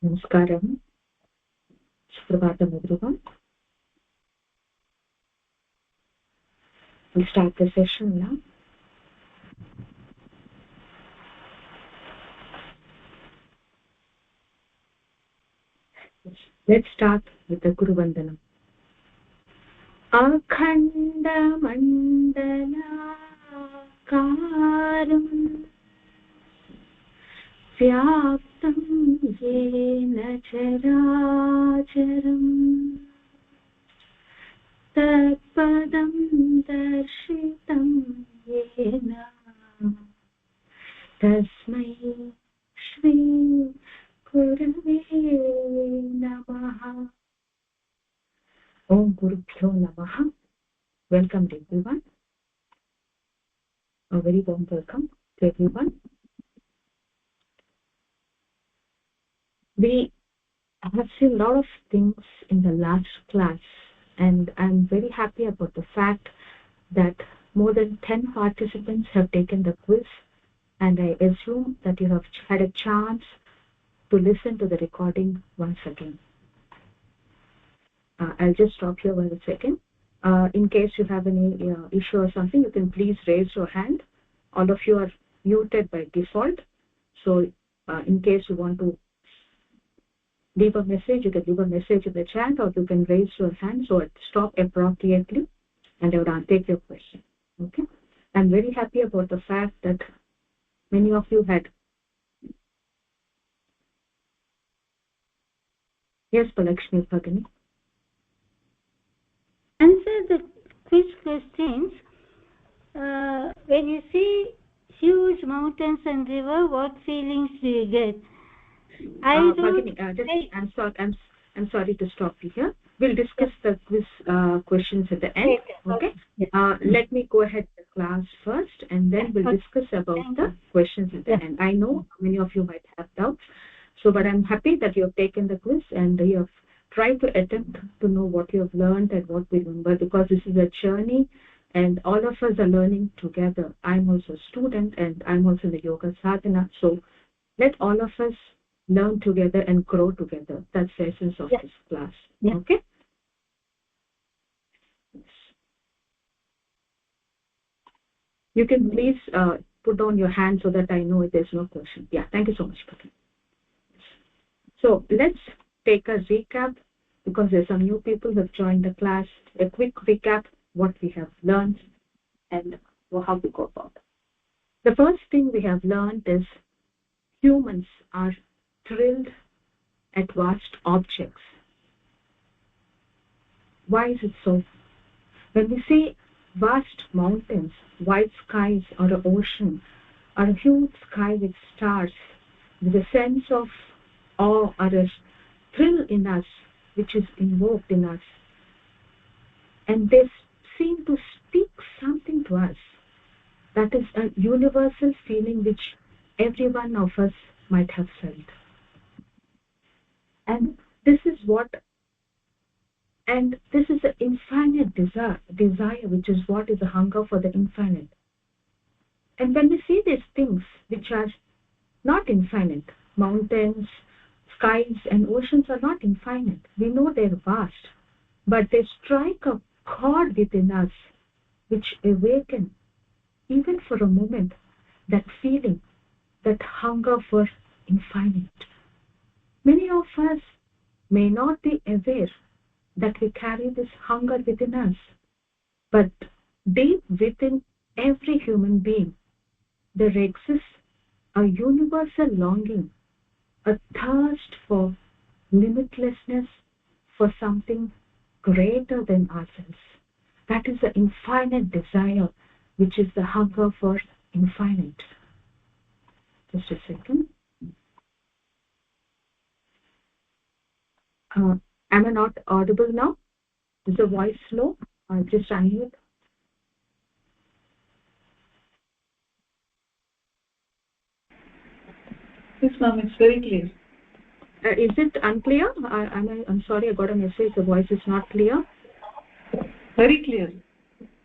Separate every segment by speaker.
Speaker 1: Namaskaram. Suprabhatam everyone. We'll start the session now. Let's start with the Guru Vandanam. Akhanda Mandalakaram Vyaptam Yena Characharam Tatpadam Darshitam Yena Tasmai Shri Gurave Namaha. Om Gurubhyo Namaha. Welcome to everyone. A very warm welcome to everyone. We have seen a lot of things in the last class, and I'm very happy about the fact that more than 10 participants have taken the quiz, and I assume that you have had a chance to listen to the recording once again. I'll just stop here for a second. In case you have any issue or something, you can please raise your hand. All of you are muted by default. So in case you want to leave a message, you can leave a message in the chat, or you can raise your hand so it stop appropriately and I would take your question. Okay? I'm very happy about the fact that many of you had. Yes, Palakshmi Bhagini.
Speaker 2: Answer the quiz questions. When you see huge mountains and river, what feelings do you get?
Speaker 1: Bhagini, I'm sorry to stop you here. We'll discuss the quiz questions at the end. Okay? Let me go ahead with the class first, and then we'll discuss about the questions at the end. I know many of you might have doubts, but I'm happy that you have taken the quiz and you have tried to attempt to know what you have learned and what we remember, because this is a journey and all of us are learning together. I'm also a student and I'm also in the yoga sadhana, so let all of us learn together and grow together. That's the essence of this class. Okay? You can please put down your hand so that I know if there's no question. Yeah, thank you so much. So let's take a recap, because there's some new people who have joined the class. A quick recap what we have learned and how to go about it. The first thing we have learned is humans are thrilled at vast objects. Why is it so? When we see vast mountains, wide skies, or an ocean, or a huge sky with stars, there's a sense of awe or a thrill in us which is invoked in us, and they seem to speak something to us. That is a universal feeling which every one of us might have felt. And this is an infinite desire, which is what is the hunger for the infinite. And when we see these things which are not infinite, mountains, skies and oceans are not infinite. We know they're vast, but they strike a chord within us which awaken, even for a moment, that feeling, that hunger for infinite. Many of us may not be aware that we carry this hunger within us, but deep within every human being, there exists a universal longing, a thirst for limitlessness, for something greater than ourselves. That is the infinite desire, which is the hunger for infinite. Just a second. Am I not audible now? Is the voice low? I'll just unmute.
Speaker 3: Yes, ma'am, it's very clear.
Speaker 1: Is it unclear? I'm sorry, I got a message. The voice is not clear.
Speaker 3: Very clear.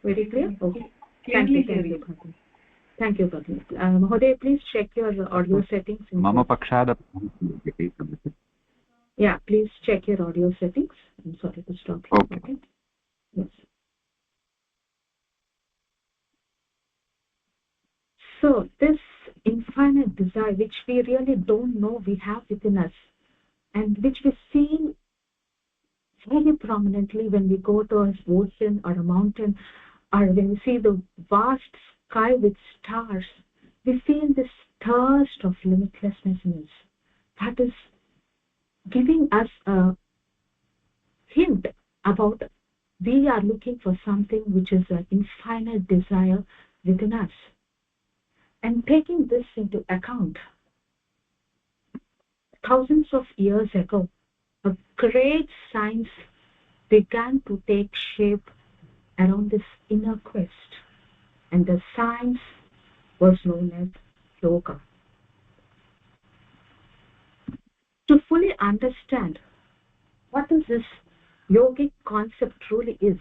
Speaker 1: Very clear? Okay.
Speaker 3: Clearly
Speaker 1: Thank you, Bhagini. Mahoday, please check your audio settings.
Speaker 4: Mama Pakshada.
Speaker 1: Yeah, please check your audio settings. I'm sorry to stop you. Okay. Yes. So this infinite desire, which we really don't know we have within us, and which we see very prominently when we go to an ocean or a mountain, or when we see the vast sky with stars, we feel this thirst of limitlessness in us. That is giving us a hint about we are looking for something which is an infinite desire within us. And taking this into account, thousands of years ago, a great science began to take shape around this inner quest, and the science was known as yoga. To fully understand what is this yogic concept truly is,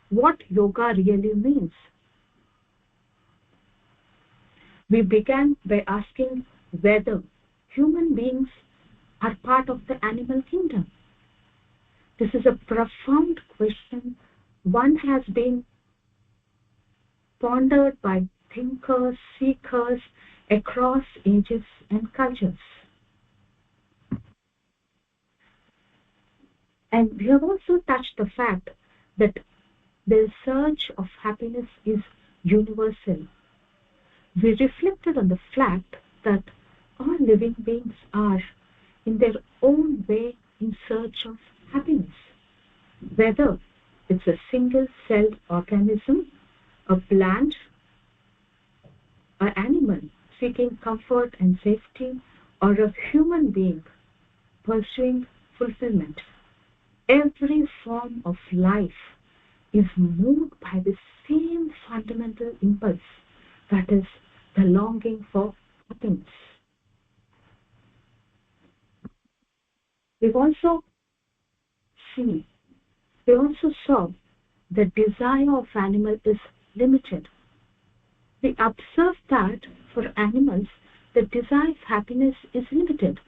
Speaker 1: what yoga really means, we began by asking whether human beings are part of the animal kingdom. This is a profound question. One has been pondered by thinkers, seekers across ages and cultures. And we have also touched the fact that the search of happiness is universal. We reflected on the fact that all living beings are, in their own way, in search of happiness. Whether it's a single-celled organism, a plant, an animal seeking comfort and safety, or a human being pursuing fulfillment. Every form of life is moved by the same fundamental impulse, that is, the longing for happiness. We've also seen, we also saw the desire of animal is limited. We observe that for animals, the desire of happiness is limited,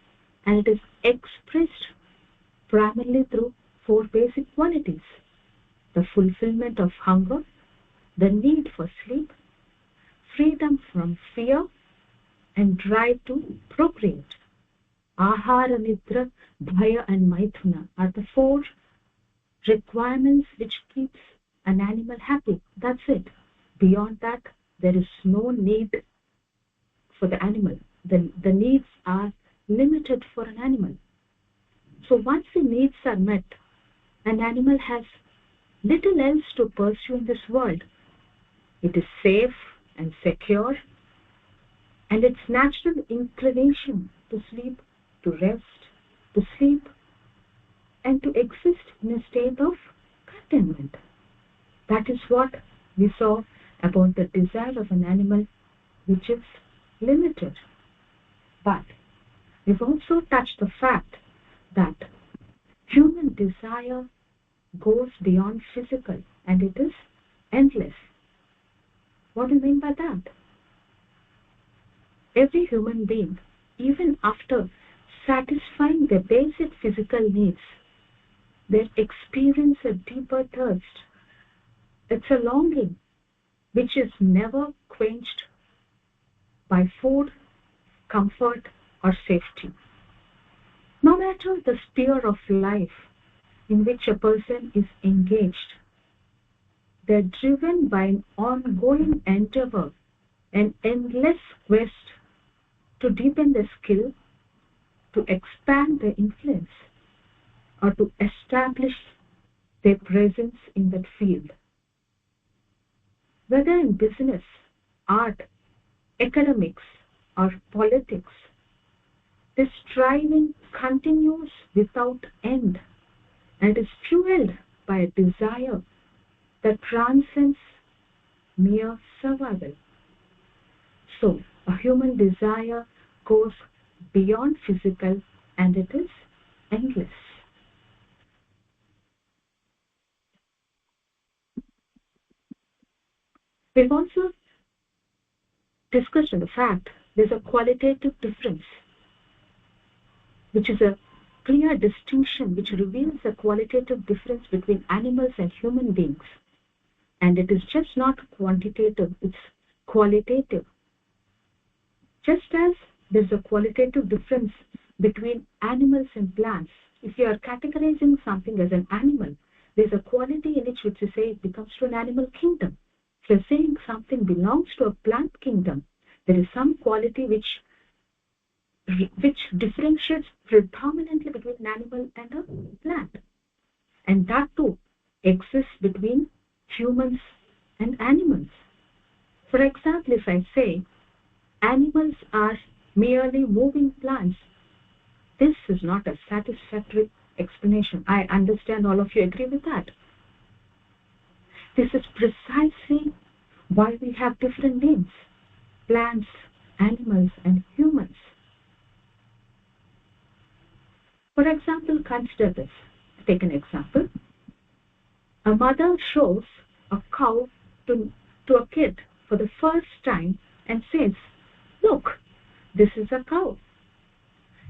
Speaker 1: and it is expressed primarily through four basic qualities: the fulfillment of hunger, the need for sleep, freedom from fear, and drive to procreate. Ahara, Nidra, Bhaya, and Maithuna are the four requirements which keeps an animal happy. That's it. Beyond that, there is no need for the animal. The needs are limited for an animal. So once the needs are met, an animal has little else to pursue in this world. It is safe and secure, and its natural inclination to sleep, to rest, to sleep, and to exist in a state of contentment. That is what we saw about the desire of an animal, which is limited. But we've also touched the fact that human desire goes beyond physical, and it is endless. What do you mean by that? Every human being, even after satisfying their basic physical needs, they experience a deeper thirst. It's a longing which is never quenched by food, comfort, or safety. No matter the sphere of life in which a person is engaged, they're driven by an ongoing endeavor, an endless quest to deepen their skill, to expand their influence, or to establish their presence in that field. Whether in business, art, academics, or politics, this striving continues without end and is fueled by a desire that transcends mere survival. So, a human desire goes beyond physical, and it is endless. We've also discussed on the fact there's a qualitative difference which is a clear distinction which reveals a qualitative difference between animals and human beings. And it is just not quantitative, it's qualitative. Just as there's a qualitative difference between animals and plants, if you are categorizing something as an animal, there's a quality in it which you say it becomes to an animal kingdom. If you're saying something belongs to a plant kingdom, there is some quality which differentiates predominantly between an animal and a plant. And that too exists between humans and animals. For example, if I say animals are merely moving plants, this is not a satisfactory explanation. I understand all of you agree with that. This is precisely why we have different names: plants, animals, and humans. For example, consider this. Take an example. A mother shows a cow to a kid for the first time and says, "Look, this is a cow."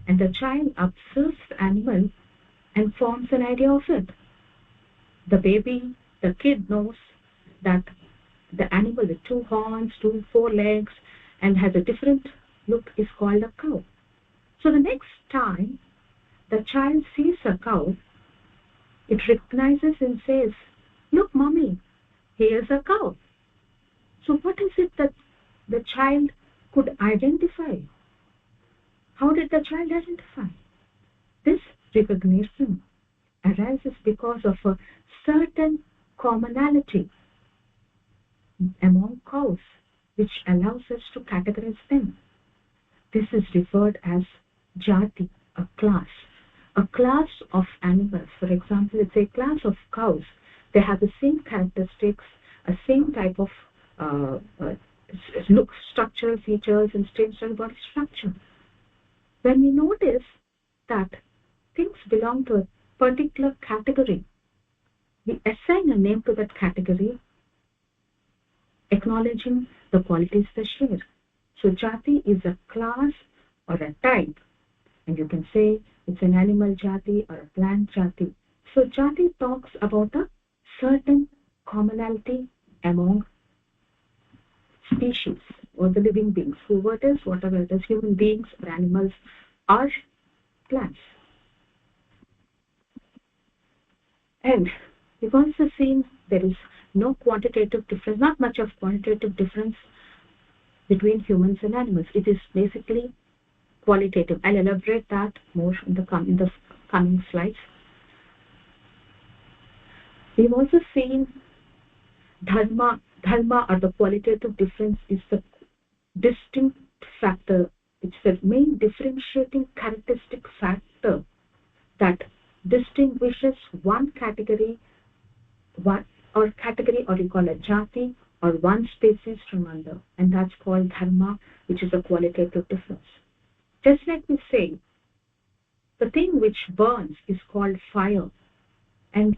Speaker 1: And the child observes the animal and forms an idea of it. The kid knows that the animal with 2 horns, 4 legs, and has a different look is called a cow. So the next time the child sees a cow, it recognizes and says, "Look, mommy, here's a cow." So what is it that the child could identify? How did the child identify? This recognition arises because of a certain commonality among cows, which allows us to categorize them. This is referred as jati, a class of animals. For example, it's a class of cows. They have the same characteristics, a same type of look, structural features, and stem body structure. When we notice that things belong to a particular category, we assign a name to that category, acknowledging the qualities they share. So jati is a class or a type, and you can say it's an animal jati or a plant jati. So jati talks about a certain commonality among species or the living beings, whatever it is, human beings or animals or plants. And we've also seen there is no quantitative difference, not much of quantitative difference between humans and animals. It is basically qualitative. I'll elaborate that more in the coming slides. We've also seen dharma or the qualitative difference is the distinct factor. It's the main differentiating characteristic factor that distinguishes one category or you call it jati or one species from another, and that's called dharma, which is a qualitative difference. Just like we say, the thing which burns is called fire, and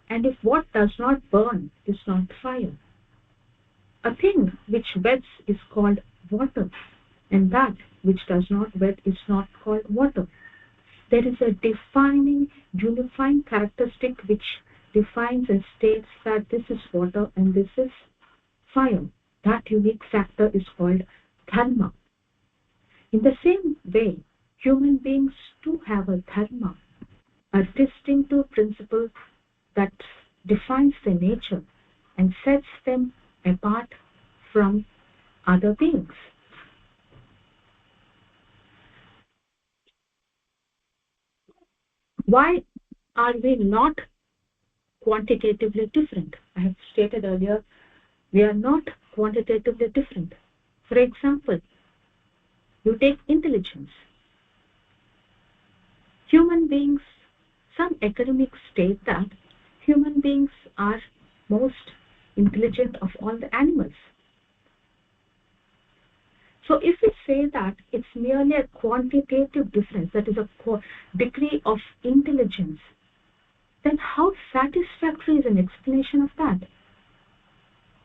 Speaker 1: if what does not burn is not fire. A thing which wets is called water, and that which does not wet is not called water. There is a defining, unifying characteristic which defines and states that this is water and this is fire. That unique factor is called dharma. In the same way, human beings too have a dharma, a distinctive principle that defines their nature and sets them apart from other beings. Why are we not quantitatively different? I have stated earlier, we are not quantitatively different. For example, you take intelligence. Human beings, some academics state that human beings are most intelligent of all the animals. So if we say that it's merely a quantitative difference, that is a degree of intelligence, then how satisfactory is an explanation of that?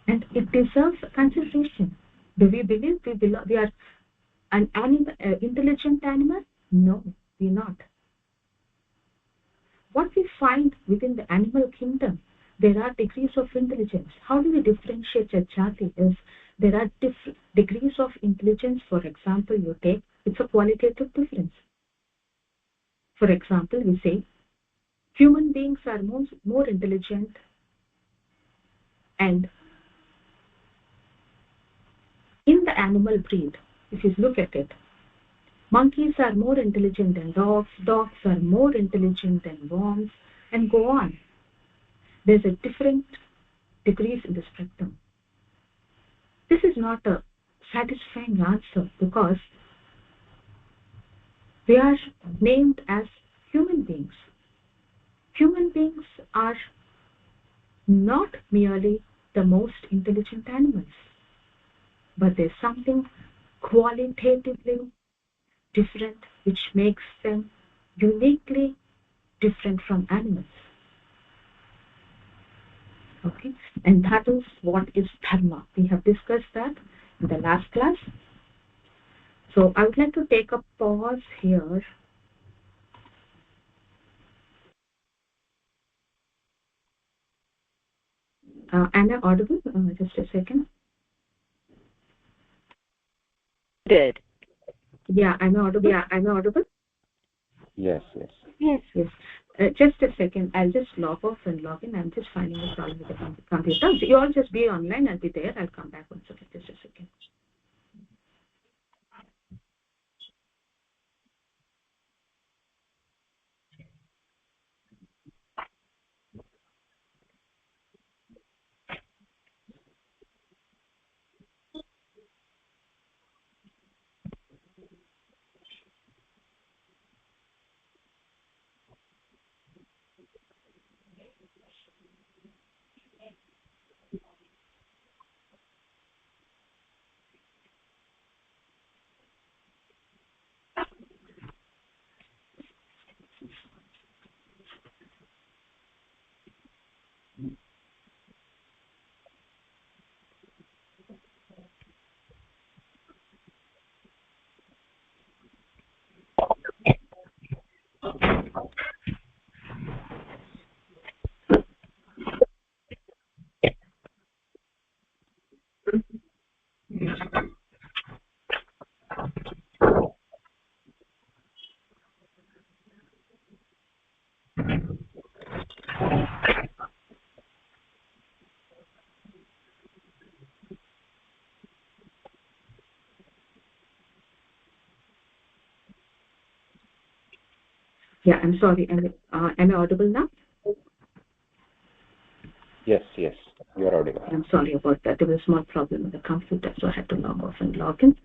Speaker 1: And it deserves consideration. Do we believe we are an intelligent animal? No. we not. What we find within the animal kingdom, there are degrees of intelligence. How do we differentiate a jati? Is there are degrees of intelligence. For example, you take, it's a qualitative difference. For example, we say human beings are more intelligent, and in the animal breed, if you look at it, monkeys are more intelligent than dogs, dogs are more intelligent than worms, and go on. There's a different degrees in the spectrum. This is not a satisfying answer because they are named as human beings. Human beings are not merely the most intelligent animals, but there's something qualitatively different which makes them uniquely different from animals. Okay, and that is what is dharma. We have discussed that in the last class. So I would like to take a pause here. Am I audible? Just a second.
Speaker 4: Good.
Speaker 1: Yeah, I'm audible.
Speaker 2: Yes.
Speaker 1: Just a second. I'll just log off and log in. I'm just finding a problem with the computer. So you all just be online. I'll be there. I'll come back once again. Just a second. Yeah, I'm sorry. Am I audible now?
Speaker 2: Yes, you are audible.
Speaker 1: I'm sorry about that. There was a small problem with the computer, so I had to log off and log in.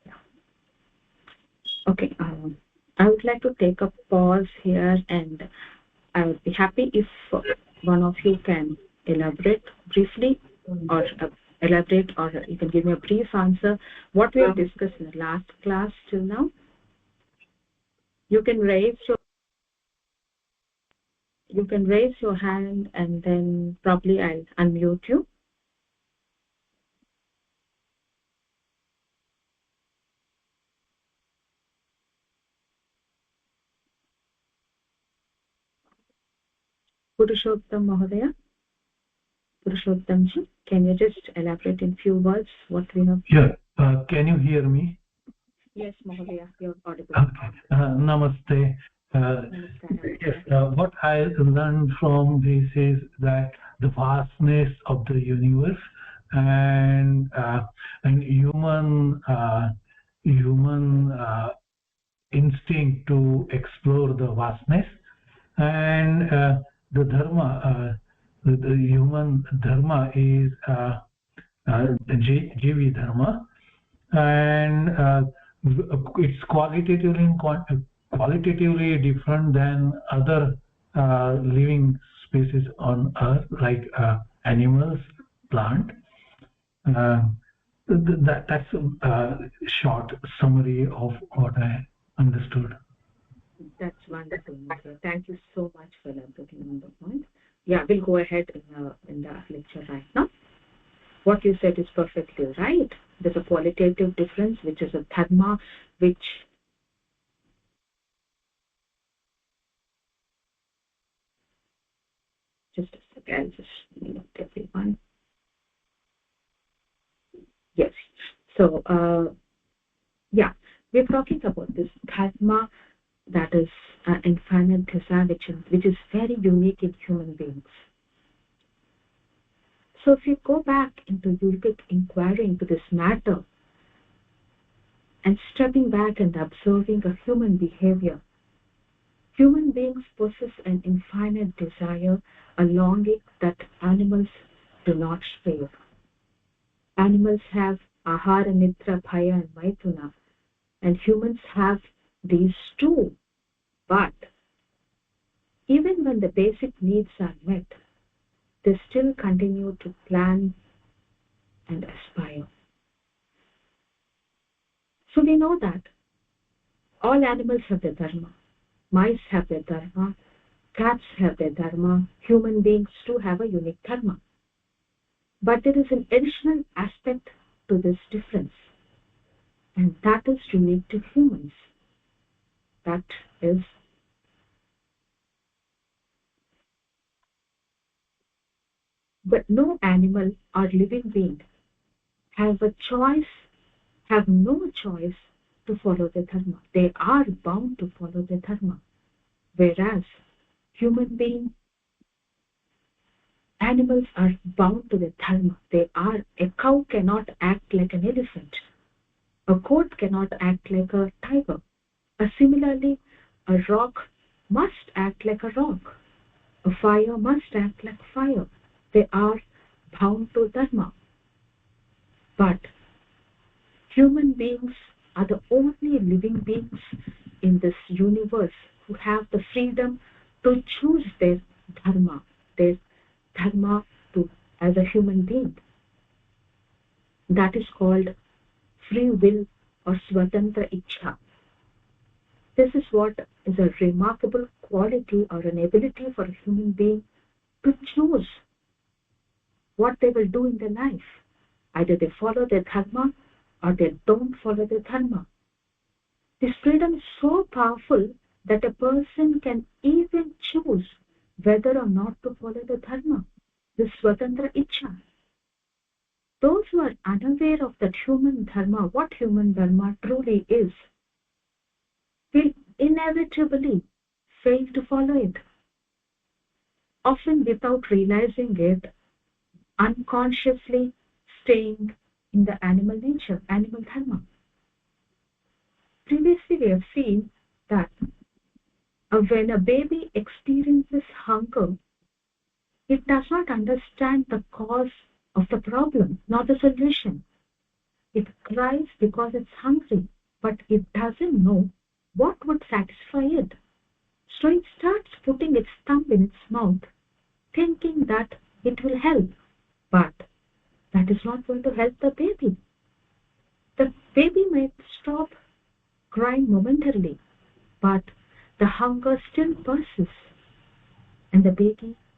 Speaker 1: Yeah. Okay. I would like to take a pause here, and I would be happy if one of you can elaborate briefly, or you can give me a brief answer. What we have discussed in the last class till now. You can raise your hand, and then probably I'll unmute you. Purushottam Mahodaya, Purushottamji, can you just elaborate in few words what we have?
Speaker 5: Yeah, can you hear me?
Speaker 1: Yes, Mahodaya, you're audible.
Speaker 5: Okay. Namaste. Yes, what I learned from this is that the vastness of the universe and human instinct to explore the vastness, and the dharma, the human dharma is Jivi dharma, and it's qualitatively different than other living species on Earth, like animals, plant. That's a short summary of what I understood.
Speaker 1: That's wonderful, Mahodaya. Thank you so much for elaborating on the point. Yeah, we'll go ahead in the lecture right now. What you said is perfectly right. There's a qualitative difference, which is a dharma, which Okay, I'll just mute everyone. Yes. So, yeah, we're talking about this dharma, that is infinite desire, which is very unique in human beings. So if you go back into yogic inquiry into this matter and stepping back and observing a human behavior, human beings possess an infinite desire, a longing that animals do not share. Animals have ahara, nitra, bhaya, and maituna, and humans have these too. But even when the basic needs are met, they still continue to plan and aspire. So we know that all animals have their dharma. Mice have their dharma, cats have their dharma, human beings too have a unique dharma. But there is an additional aspect to this difference, and that is unique to humans. That is but no animal or living being have a choice, have no choice to follow the dharma. They are bound to follow the dharma. Whereas human beings, animals are bound to the dharma. A cow cannot act like an elephant. A goat cannot act like a tiger. Similarly, a rock must act like a rock. A fire must act like fire. They are bound to dharma. But human beings are the only living beings in this universe who have the freedom to choose their dharma to as a human being. That is called free will or swatantra ichha. This is what is a remarkable quality or an ability for a human being to choose what they will do in their life. Either they follow their dharma or they don't follow their dharma. This freedom is so powerful that a person can even choose whether or not to follow the dharma, the swatantra ichha. Those who are unaware of that human dharma, what human dharma truly is, will inevitably fail to follow it, often without realizing it, unconsciously staying in the animal nature, animal dharma. Previously, we have seen that when a baby experiences hunger, it does not understand the cause of the problem, not the solution. It cries because it's hungry, but it doesn't know what would satisfy it. So it starts putting its thumb in its mouth, thinking that it will help. But that is not going to help the baby. The baby might stop crying momentarily, but the hunger still persists, and the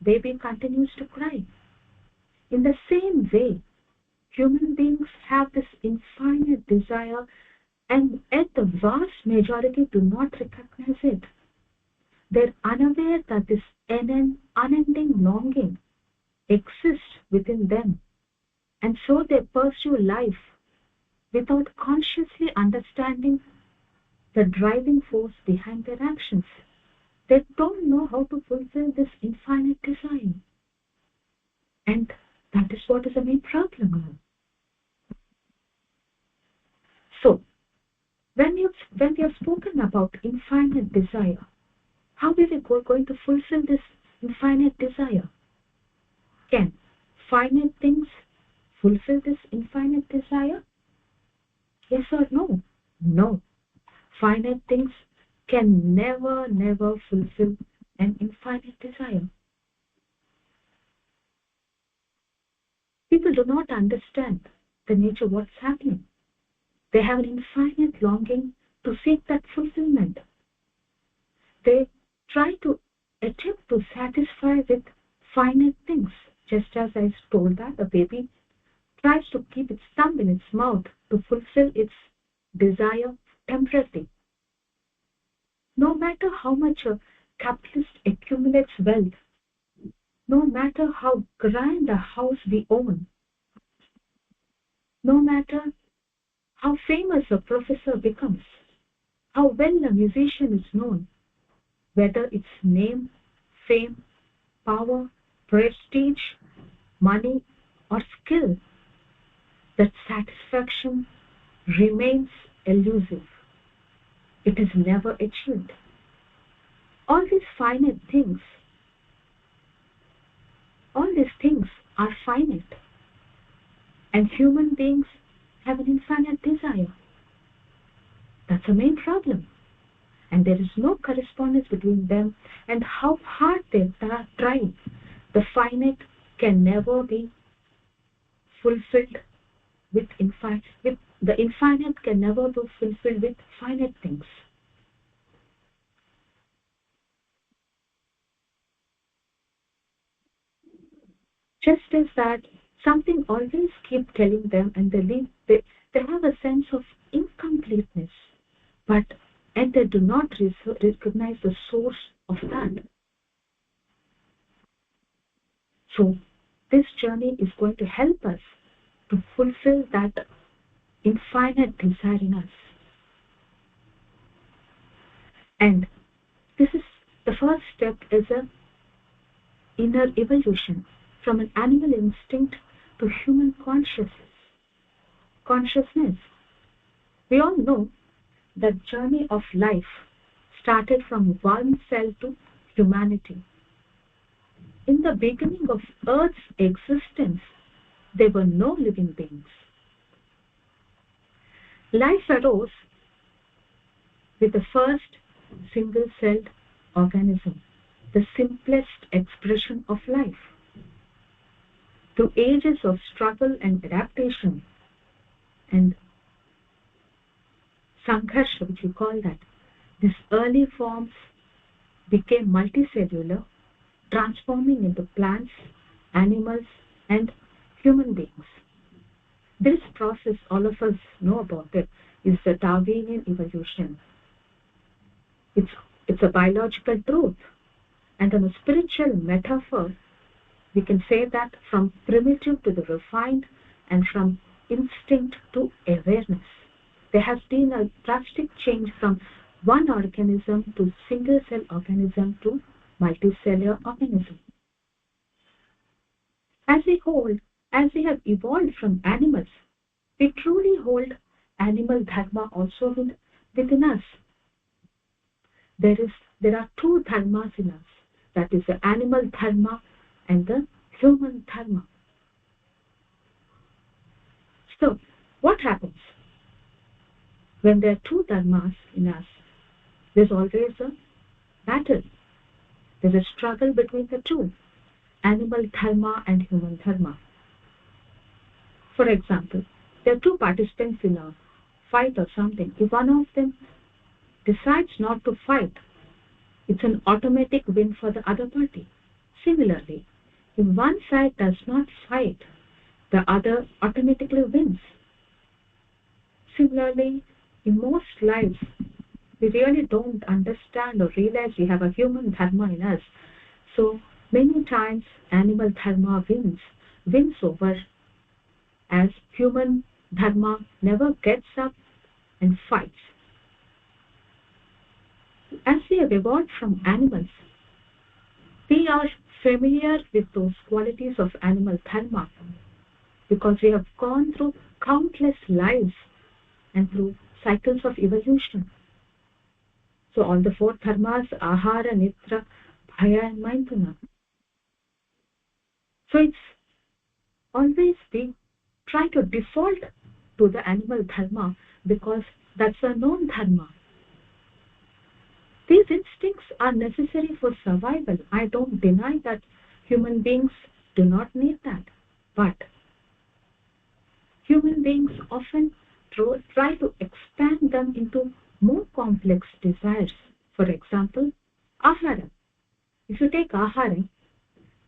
Speaker 1: baby continues to cry. In the same way, human beings have this infinite desire, and yet the vast majority do not recognize it. They're unaware that this unending longing exists within them, and so they pursue life without consciously understanding the driving force behind their actions. They don't know how to fulfill this infinite desire. And that is what is the main problem. So, when we have spoken about infinite desire, how are we going to fulfill this infinite desire? Can finite things fulfill this infinite desire? Yes or no? No. Finite things can never fulfill an infinite desire. People do not understand the nature of what's happening. They have an infinite longing to seek that fulfillment. They try to attempt to satisfy with finite things, just as I told that a baby tries to keep its thumb in its mouth to fulfill its desire temporarily. No matter how much a capitalist accumulates wealth, No matter how grand a house we own, no matter how famous a professor becomes, how well a musician is known, whether it's name, fame, power, prestige, money, or skill, that satisfaction remains elusive. It is never achieved. All these finite things, all these things are finite, and human beings have an infinite desire. That's the main problem. And there is no correspondence between them and how hard they try. The finite can never be fulfilled with the infinite can never be fulfilled with finite things. Just as that something always keep telling them, and they have a sense of incompleteness, but and they do not recognize the source of that. So this journey is going to help us to fulfill that infinite desire in us. And this is the first step, is a inner evolution from an animal instinct to human consciousness. We all know that journey of life started from one cell to humanity. In the beginning of Earth's existence, there were no living beings. Life arose with the first single-celled organism, the simplest expression of life. Through ages of struggle and adaptation and sangharsha, which we call that, these early forms became multicellular, transforming into plants, animals, and human beings. This process, all of us know about it, is the Darwinian evolution. It's a biological truth. And on a spiritual metaphor, we can say that from primitive to the refined and from instinct to awareness. There has been a drastic change from one organism to single-cell organism to multicellular organism. As we have evolved from animals, we truly hold animal dharma also within us. There are two dharmas in us, that is the animal dharma and the human dharma. So, what happens when there are two dharmas in us? There's always a battle. There's a struggle between the two, animal dharma and human dharma. For example, there are two participants in a fight or something. If one of them decides not to fight, it's an automatic win for the other party. Similarly, if one side does not fight, the other automatically wins. Similarly, in most lives, we really don't understand or realize we have a human dharma in us. So many times animal dharma wins over, as human dharma never gets up and fights. As we have evolved from animals, we are familiar with those qualities of animal dharma because we have gone through countless lives and through cycles of evolution. So all the four dharmas, ahara, nitra, bhaya and maintuna. So it's always we try to default to the animal dharma because that's a known dharma. These instincts are necessary for survival. I don't deny that human beings do not need that. But human beings often try to expand them into more complex desires. For example, ahara. If you take ahara,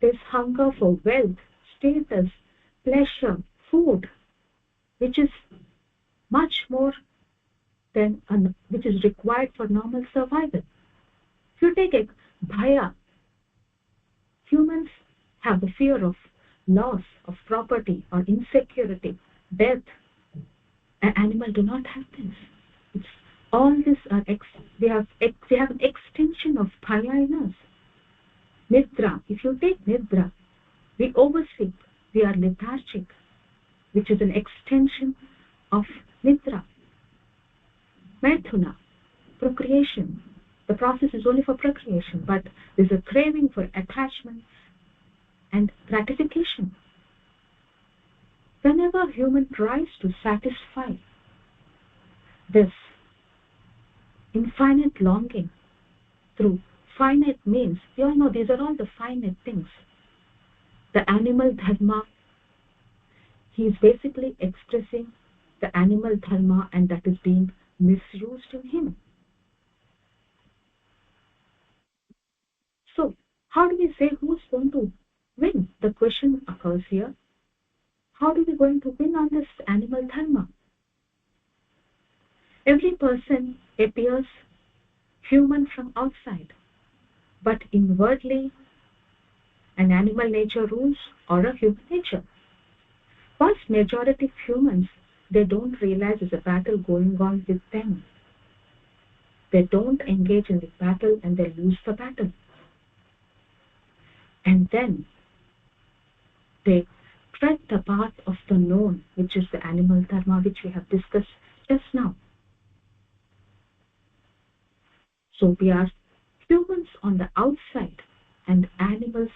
Speaker 1: there's hunger for wealth, status, pleasure, food, which is much more than which is required for normal survival. If you take a bhaya, humans have the fear of loss of property or insecurity, death. An animal do not have this. It's, all these are they have an extension of bhaya in us. Nidra, if you take Nidra, we oversleep, we are lethargic, which is an extension of Nidra. Maithuna, procreation. The process is only for procreation, but there's a craving for attachment and gratification. Whenever human tries to satisfy this infinite longing through finite means, we all know these are all the finite things. The animal dharma, he is basically expressing the animal dharma, and that is being misused in him. So, how do we say who's going to win? The question occurs here. How are we going to win on this animal dharma? Every person appears human from outside, but inwardly an animal nature rules or a human nature. Vast majority of humans, they don't realize there's a battle going on with them. They don't engage in the battle and they lose the battle. And then they tread the path of the known, which is the animal dharma, which we have discussed just now. So we are humans on the outside and animals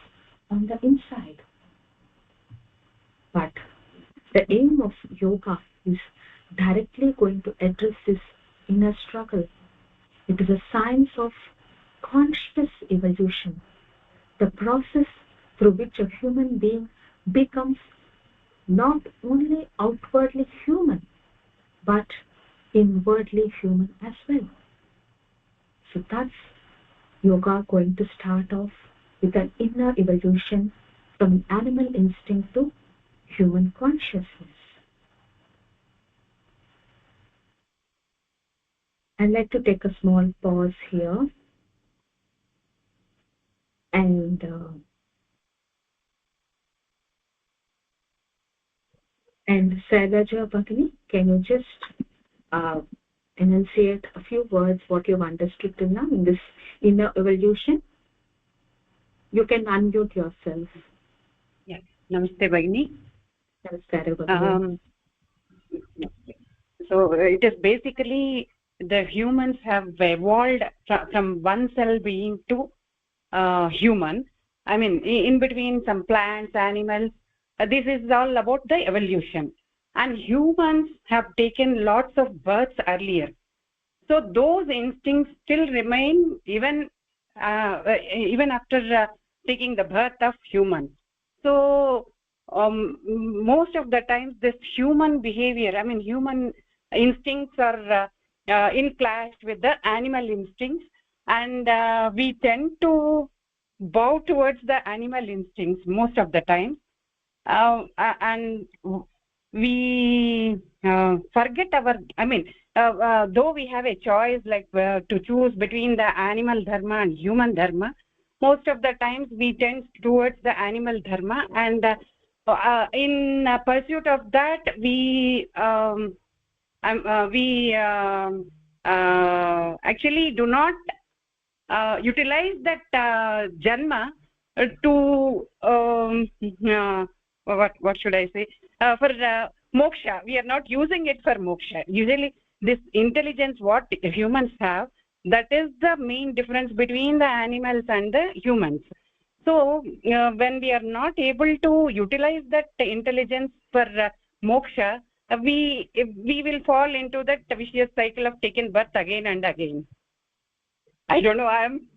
Speaker 1: on the inside. But the aim of yoga is directly going to address this inner struggle. It is a science of conscious evolution, the process through which a human being becomes not only outwardly human, but inwardly human as well. So that's yoga going to start off with an inner evolution from animal instinct to human consciousness. I'd like to take a small pause here and Sailaja Bhagini, can you just enunciate a few words what you've understood till now in this inner evolution? You can unmute yourself.
Speaker 6: Yes. Namaste, Bhagini.
Speaker 1: Namaste, Bhagini.
Speaker 6: So it is basically the humans have evolved from one cell being to human. I mean, in between some plants, animals. This is all about the evolution. And humans have taken lots of births earlier. So those instincts still remain even after taking the birth of humans. So most of the times this human behavior, I mean human instincts are in clash with the animal instincts, and we tend to bow towards the animal instincts most of the time, and we forget our, I mean though we have a choice like to choose between the animal dharma and human dharma, most of the times we tend towards the animal dharma, and in pursuit of that we actually do not utilize that janma to what should I say, for moksha. We are not using it for moksha. Usually this intelligence what humans have, that is the main difference between the animals and the humans. So when we are not able to utilize that intelligence for moksha, we will fall into that vicious cycle of taking birth again and again. I don't know I am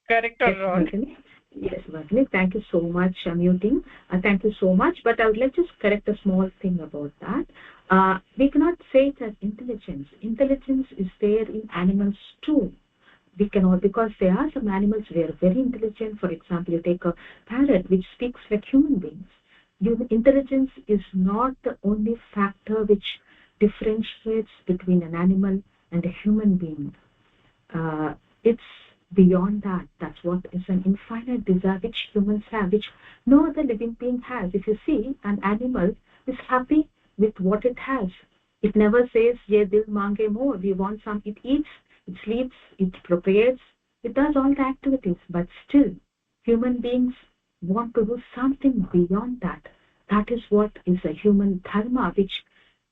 Speaker 6: correct or wrong.
Speaker 1: Yes, Bhagini, thank you so much, muting. Thank you so much. But I would like to just correct a small thing about that. We cannot say it as intelligence. Intelligence is there in animals too. We cannot, because there are some animals who are very intelligent. For example, you take a parrot which speaks like human beings. Intelligence is not the only factor which differentiates between an animal and a human being. It's beyond that. That's what is an infinite desire which humans have, which no other living being has. If you see, an animal is happy with what it has. It never says, ye dil mange more, we want some. It eats, it sleeps, it procreates, it does all the activities. But still, human beings want to do something beyond that. That is what is a human dharma, which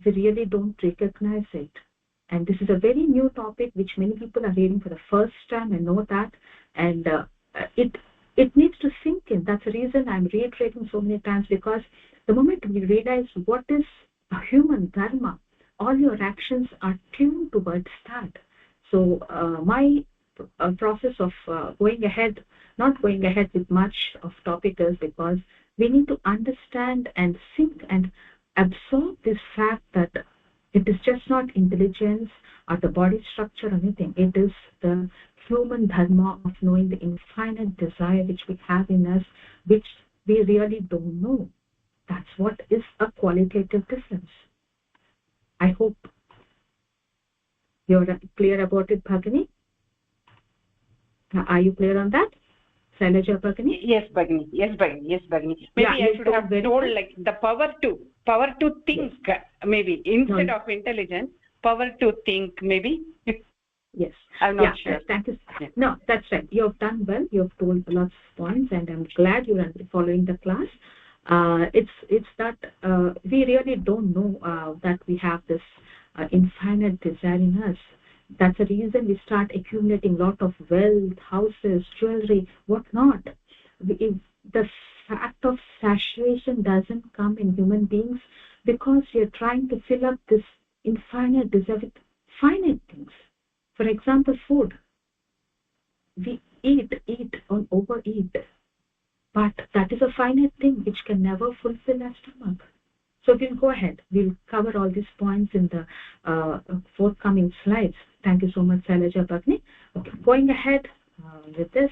Speaker 1: we really don't recognize it. And this is a very new topic which many people are hearing for the first time. I know that, and it needs to sink in. That's the reason I'm reiterating so many times, because the moment we realize what is a human dharma, all your actions are tuned towards that. So my process of not going ahead with much of topic is because we need to understand and think and absorb this fact that it is just not intelligence or the body structure or anything. It is the human dharma of knowing the infinite desire which we have in us, which we really don't know. That's what is a qualitative difference. I hope you're clear about it, Bhagini. Are you clear on that? Shailaja, Bhagini?
Speaker 6: Yes, Bhagini. Maybe I should have told like the power to think, yes. Maybe instead of intelligence, power to think, maybe.
Speaker 1: Yes,
Speaker 6: I'm not sure.
Speaker 1: Thank you. No, that's right. You have done well. You have told lots of points, and I'm glad you are following the class. It's that we really don't know that we have this infinite desire in us. That's the reason we start accumulating a lot of wealth, houses, jewelry, whatnot. The fact of saturation doesn't come in human beings because we are trying to fill up this infinite desire with finite things. For example, food. We eat and overeat, but that is a finite thing which can never fulfill our stomach. So we'll go ahead. We'll cover all these points in the forthcoming slides. Thank you so much, Shailaja, Bhagini. Okay, going ahead with this.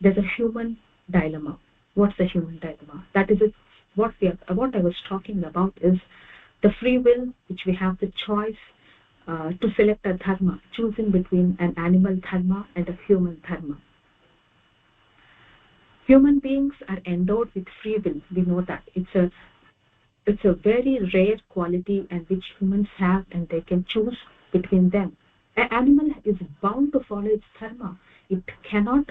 Speaker 1: There's a human dilemma. What's the human dilemma? That is what I was talking about is the free will, which we have the choice to select a dharma, choosing between an animal dharma and a human dharma. Human beings are endowed with free will. We know that it's a very rare quality and which humans have, and they can choose between them. An animal is bound to follow its dharma. It cannot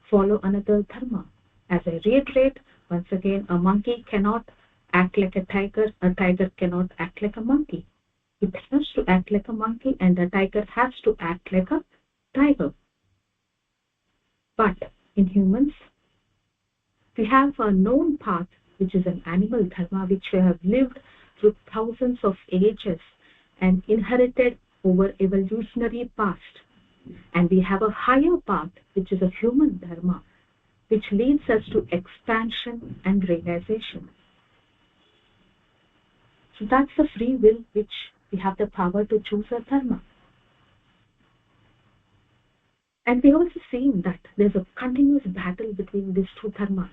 Speaker 1: follow another dharma. As I reiterate once again, a monkey cannot act like a tiger cannot act like a monkey. It has to act like a monkey, and the tiger has to act like a tiger. But in humans, we have a known path, which is an animal dharma, which we have lived through thousands of ages and inherited over evolutionary past. And we have a higher path, which is a human dharma, which leads us to expansion and realization. So that's the free will, which we have the power to choose a dharma. And we also seen that there's a continuous battle between these two dharmas.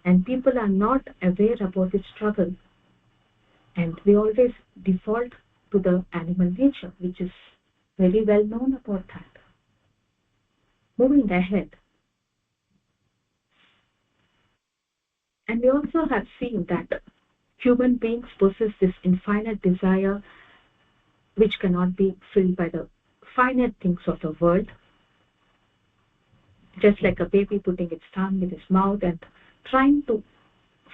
Speaker 1: And people are not aware about the struggle. And we always default to the animal nature, which is very well known about that. Moving ahead. And we also have seen that human beings possess this infinite desire which cannot be filled by the finite things of the world. Just like a baby putting its tongue in its mouth and trying to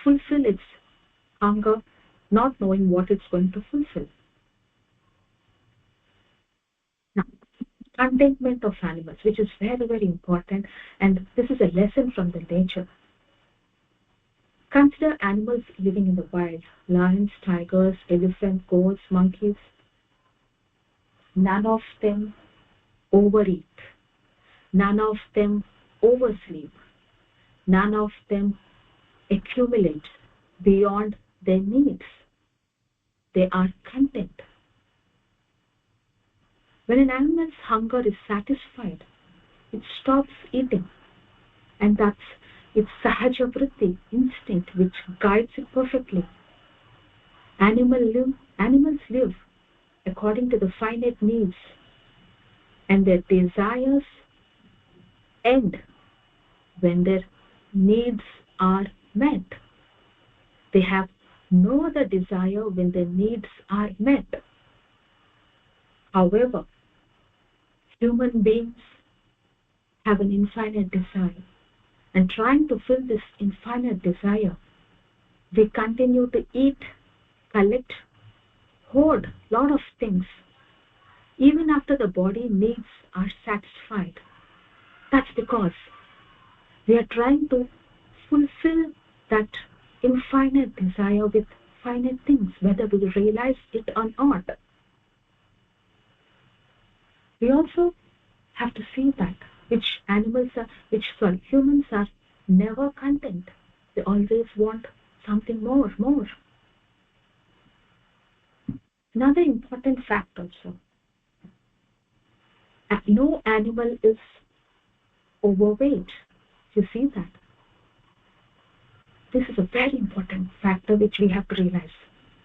Speaker 1: fulfill its hunger, not knowing what it's going to fulfill. Now, contentment of animals, which is very, very important, and this is a lesson from the nature. Consider animals living in the wild: lions, tigers, elephants, goats, monkeys. None of them overeat. None of them oversleep. None of them accumulate beyond their needs. They are content. When an animal's hunger is satisfied, it stops eating, and that's its sahaja vritti, instinct, which guides it perfectly. Animals live according to the finite needs, and their desires end when their needs are met. They have no other desire when their needs are met. However, human beings have an infinite desire, and trying to fill this infinite desire, we continue to eat, collect, hoard a lot of things, even after the body needs are satisfied. That's because we are trying to fulfill that infinite desire with finite things, whether we realize it or not. We also have to see that humans are never content. They always want something more. Another important fact also, no animal is overweight. You see that? This is a very important factor which we have to realize.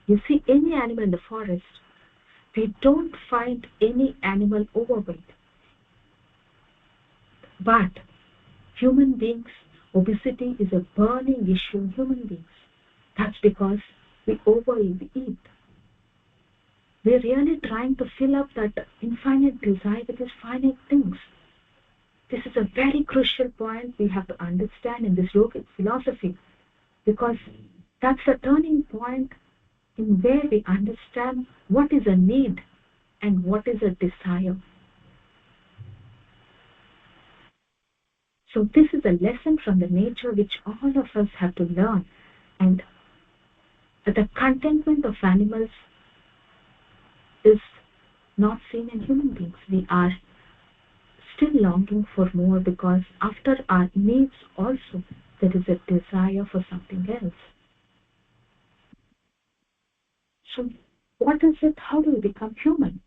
Speaker 1: You see any animal in the forest, we don't find any animal overweight. But human beings, obesity is a burning issue in human beings. That's because we overeat, we eat. We're really trying to fill up that infinite desire with these finite things. This is a very crucial point we have to understand in this yogic philosophy, because that's a turning point in where we understand what is a need and what is a desire. So this is a lesson from the nature which all of us have to learn, and the contentment of animals is not seen in human beings. We are still longing for more, because after our needs also there is a desire for something else. So what is it? How do we become human?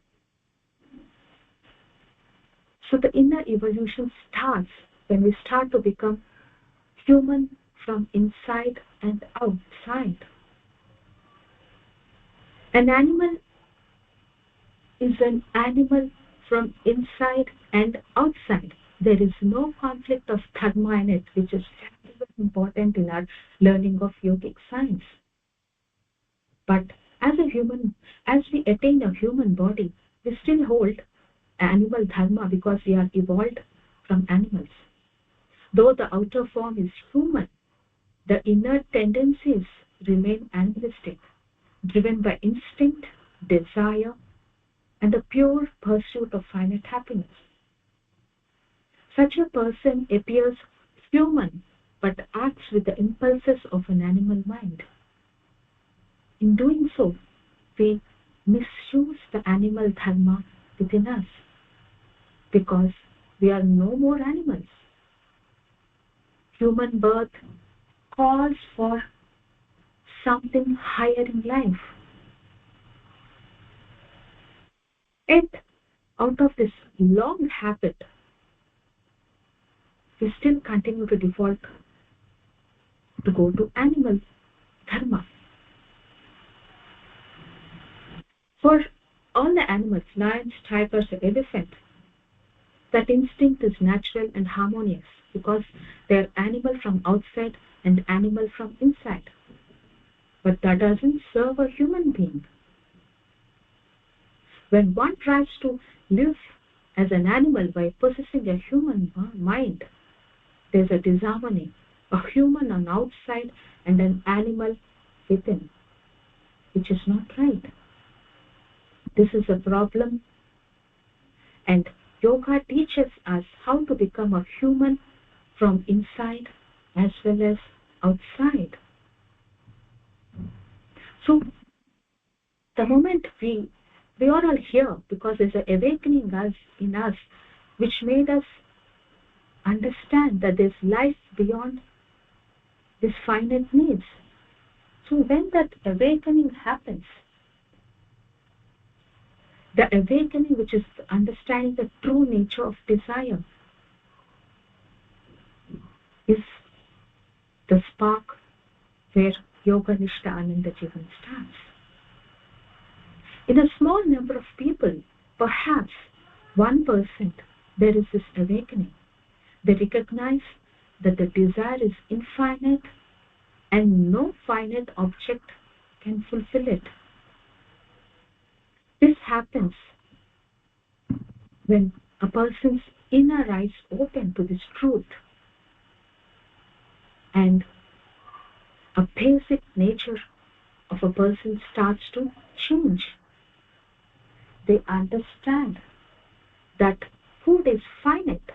Speaker 1: So the inner evolution starts when we start to become human from inside and outside. An animal is an animal from inside and outside. There is no conflict of dharma in it, which is very important in our learning of yogic science. But as we attain a human body, we still hold animal dharma because we are evolved from animals. Though the outer form is human, the inner tendencies remain animalistic, driven by instinct, desire, and the pure pursuit of finite happiness. Such a person appears human but acts with the impulses of an animal mind. In doing so, we misuse the animal dharma within us, because we are no more animals. Human birth calls for something higher in life. Yet, out of this long habit, we still continue to default to go to animal dharma. For all the animals, lions, tigers, elephants, that instinct is natural and harmonious, because they are animal from outside and animal from inside. But that doesn't serve a human being. When one tries to live as an animal by possessing a human mind, there's a disharmony, a human on outside and an animal within, which is not right. This is a problem, and yoga teaches us how to become a human from inside as well as outside. So the moment we are all here because there's an awakening in us which made us understand that there's life beyond these finite needs. So when that awakening happens, the awakening which is understanding the true nature of desire is the spark where Yoga Nishta Ananda Jivan starts. In a small number of people, perhaps 1%, there is this awakening. They recognize that the desire is infinite and no finite object can fulfill it. This happens when a person's inner eyes open to this truth and a basic nature of a person starts to change. They understand that food is finite.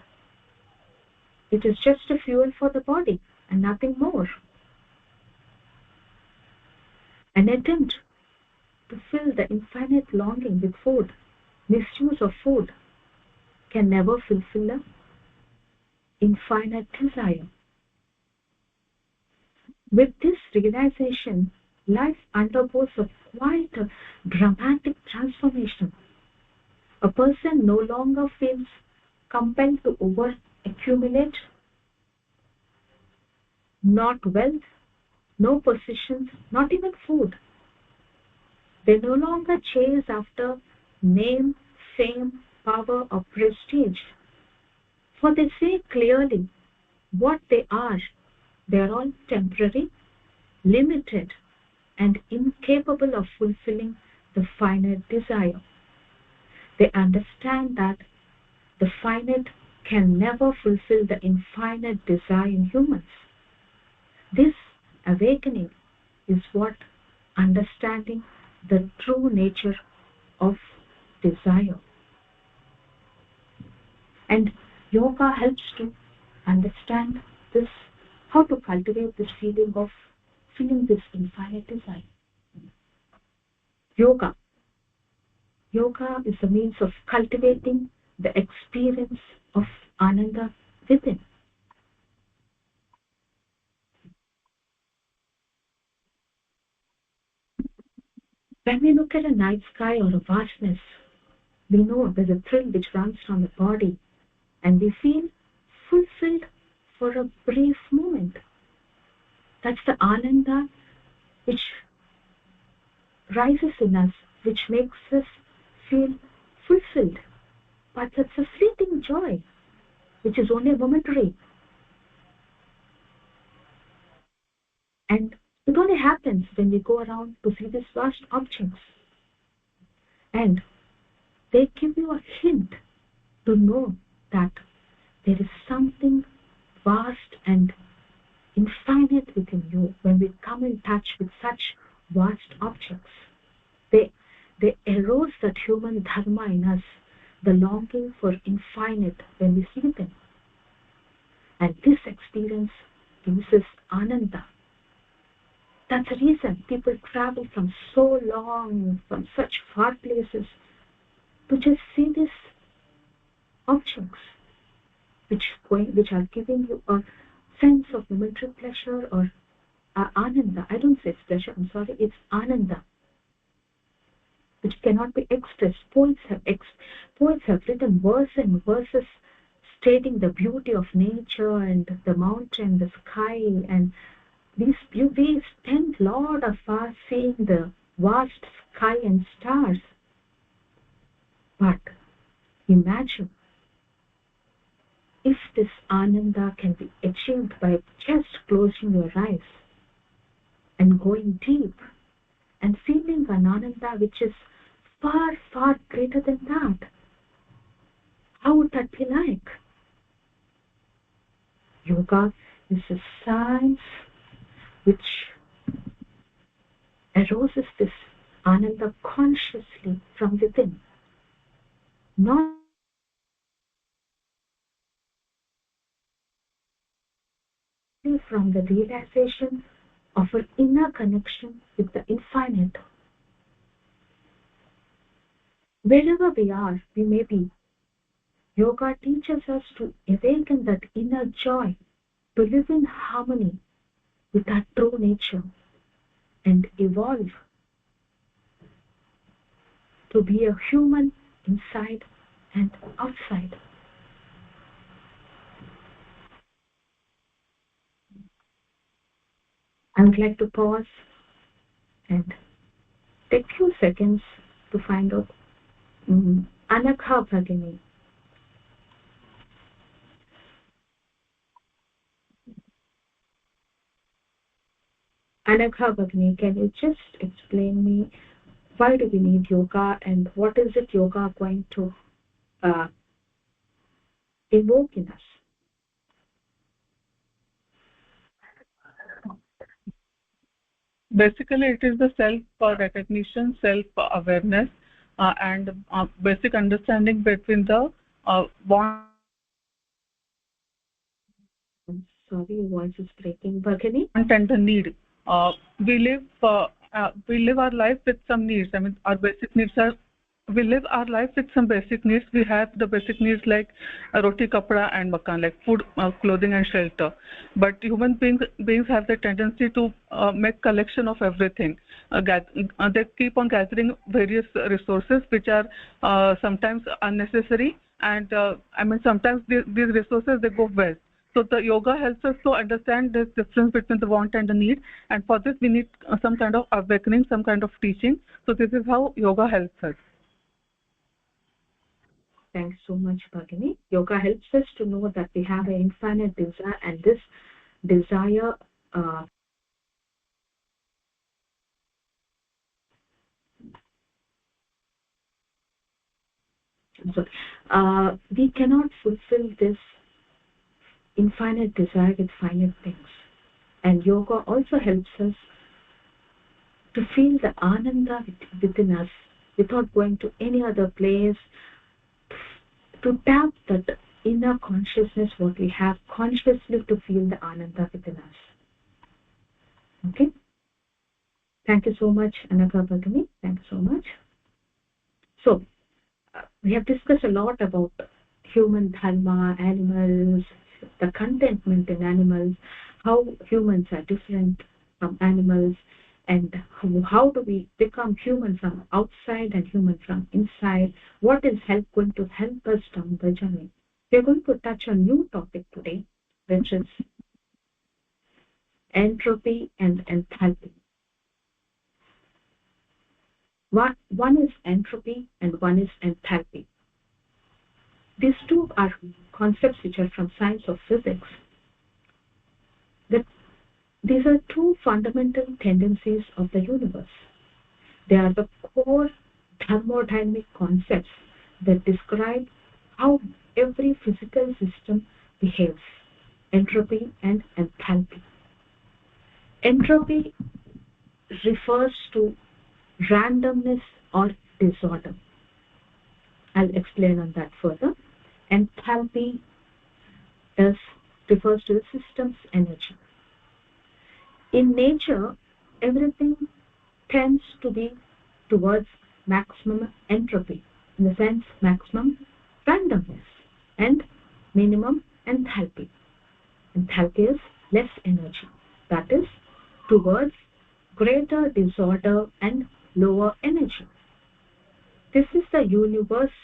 Speaker 1: It is just a fuel for the body and nothing more. An attempt to fill the infinite longing with food, misuse of food, can never fulfill the infinite desire. With this realization, life undergoes a quite a dramatic transformation. A person no longer feels compelled to over-accumulate, not wealth, no possessions, not even food. They no longer chase after name, fame, power, or prestige, for they say clearly what they are. They are all temporary, limited, and incapable of fulfilling the finite desire. They understand that the finite can never fulfill the infinite desire in humans. This awakening is what understanding the true nature of desire. And yoga helps to understand this, how to cultivate this feeling of feeling this infinite desire. Yoga is a means of cultivating the experience of ananda within. When we look at a night sky or a vastness, we know there's a thrill which runs from the body and we feel fulfilled for a brief moment. That's the ananda which rises in us, which makes us feel fulfilled. But it's a fleeting joy, which is only momentary. And it only happens when we go around to see these vast objects. And they give you a hint to know that there is something vast and infinite within you when we come in touch with such vast objects. They arouse that human dharma in us, the longing for infinite when we see them. And this experience gives us ananda. That's the reason people travel from so long, from such far places, to just see these objects which are giving you a sense of momentary pleasure or ananda. I don't say it's pleasure, I'm sorry, it's ananda, which cannot be expressed. Poets have written verse and verses stating the beauty of nature and the mountain, the sky, and we spend a lot of hours seeing the vast sky and stars. But imagine if this ananda can be achieved by just closing your eyes and going deep and feeling an ananda which is far, far greater than that. How would that be like? Yoga is a science which arouses this ananda consciously from within, not from the realization of an inner connection with the infinite. Wherever we may be, yoga teaches us to awaken that inner joy, to live in harmony with our true nature and evolve to be a human inside and outside. I would like to pause and take few seconds to find out Anakha Bhagini. Anagha Bhagini, can you just explain me why do we need yoga and what is it yoga going to uh, evoke in us?
Speaker 3: Basically, it is the self recognition, self awareness, and basic understanding between the want
Speaker 1: Sorry, your voice is breaking. Bhagini?
Speaker 3: and the need. We live our life with some needs. I mean, our basic needs are. We live our life with some basic needs. We have the basic needs like roti, kapda, and makan, like food, clothing, and shelter. But human beings have the tendency to make collection of everything. They keep on gathering various resources, which are sometimes unnecessary, and I mean sometimes these resources they go waste. So the yoga helps us to understand this difference between the want and the need, and for this we need some kind of awakening, some kind of teaching. So this is how yoga helps us.
Speaker 1: Thanks so much, Bhagini. Yoga helps us to know that we have an infinite desire, and this desire we cannot fulfill this infinite desire with finite things. And yoga also helps us to feel the ananda within us without going to any other place, to tap that inner consciousness what we have consciously to feel the ananda within us. Okay? Thank you so much, Anagha Bhagini. Thank you so much. So, we have discussed a lot about human dharma, animals, the contentment in animals, how humans are different from animals, and how do we become human from outside and human from inside. What is going to help us down the journey? We are going to touch a new topic today, which is entropy and enthalpy. One is entropy and one is enthalpy. These two are concepts which are from science of physics. These are two fundamental tendencies of the universe. They are the core thermodynamic concepts that describe how every physical system behaves: entropy and enthalpy. Entropy refers to randomness or disorder. I'll explain on that further. Enthalpy refers to the system's energy. In nature, everything tends to be towards maximum entropy, in the sense maximum randomness, and minimum enthalpy. Enthalpy is less energy, that is towards greater disorder and lower energy. This is the universe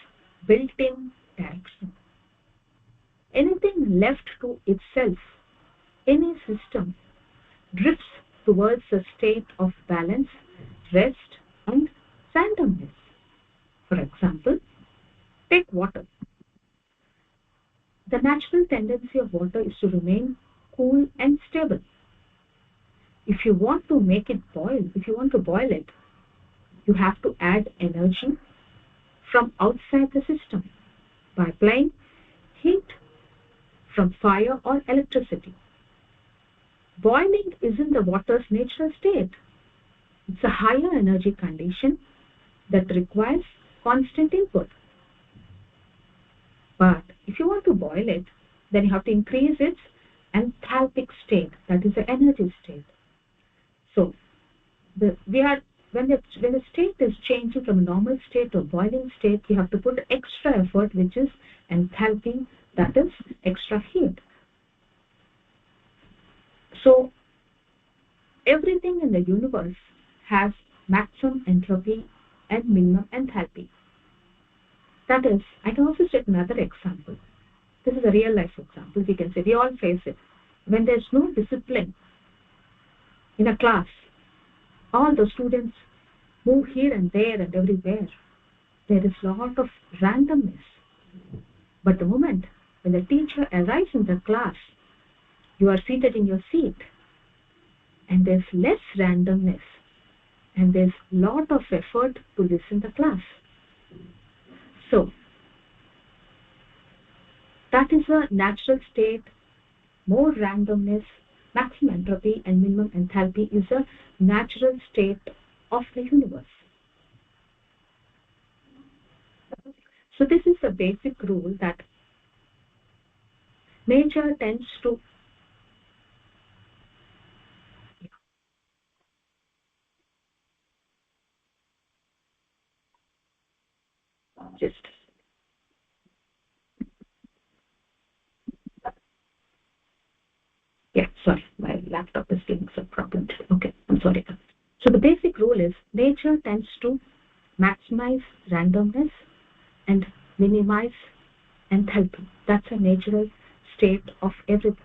Speaker 1: built-in direction. Anything left to itself, any system, drifts towards a state of balance, rest, and randomness. For example, take water. The natural tendency of water is to remain cool and stable. If you want to make it boil, if you want to boil it, you have to add energy from outside the system by applying heat from fire or electricity. Boiling isn't the water's natural state. It's a higher energy condition that requires constant input. But if you want to boil it, then you have to increase its enthalpic state, that is the energy state. So, when the state is changing from a normal state to a boiling state, you have to put extra effort, which is enthalpy, that is extra heat. So, everything in the universe has maximum entropy and minimum enthalpy. That is, I can also take another example. This is a real life example. We can say we all face it. When there's no discipline in a class, all the students move here and there and everywhere. There is a lot of randomness. But the moment when the teacher arrives in the class, you are seated in your seat, and there's less randomness, and there's lot of effort to listen to class. So that is a natural state. More randomness, maximum entropy and minimum enthalpy is a natural state of the universe. So this is the basic rule that nature tends to just sorry, my laptop is giving some problems. Okay, I'm sorry. So the basic rule is nature tends to maximize randomness and minimize enthalpy. That's a natural state of everything.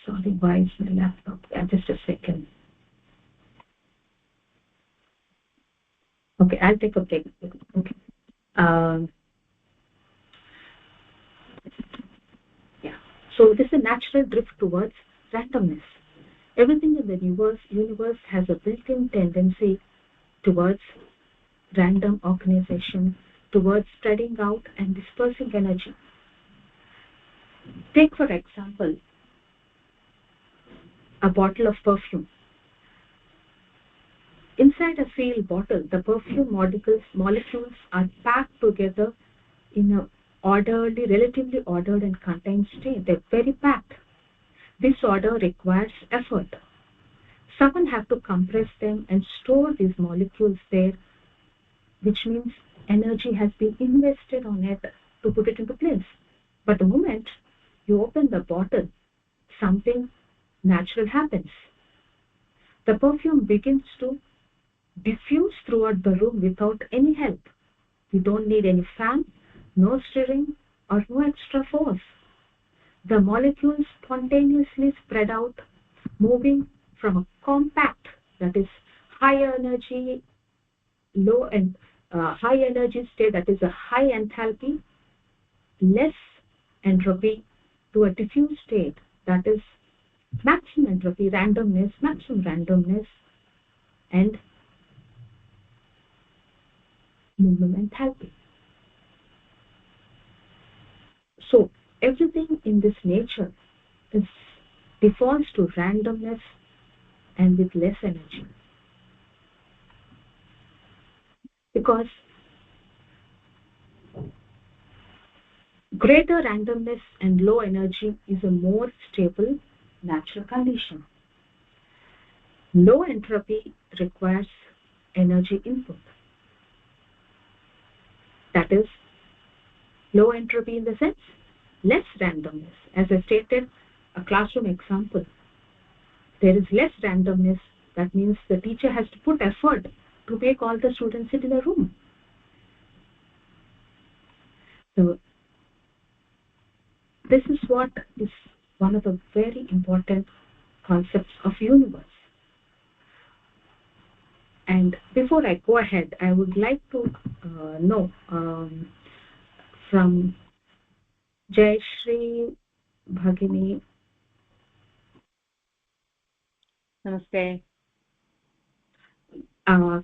Speaker 1: Sorry, why is my laptop? Just a second. Okay, I'll take a break. Okay. So this is a natural drift towards randomness. Everything in the universe has a built-in tendency towards random organization, towards spreading out and dispersing energy. Take, for example, a bottle of perfume. Inside a sealed bottle, the perfume molecules are packed together in a relatively ordered and contained state. They're very packed. This order requires effort. Someone has to compress them and store these molecules there, which means energy has been invested on it to put it into place. But the moment you open the bottle, something natural happens. The perfume begins to diffuse throughout the room without any help. You don't need any fan, no stirring, or no extra force. The molecules spontaneously spread out, moving from a compact, that is high energy, high energy state, that is a high enthalpy, less entropy, to a diffuse state, that is maximum entropy, randomness, maximum randomness, and minimum enthalpy. So everything in this nature defaults to randomness and with less energy, because greater randomness and low energy is a more stable natural condition. Low entropy requires energy input. That is, low entropy in the sense less randomness. As I stated, a classroom example, there is less randomness. That means the teacher has to put effort to make all the students sit in a room. So this is what is one of the very important concepts of universe. And before I go ahead, I would like to know from Jayashree Bhagini.
Speaker 7: Namaste.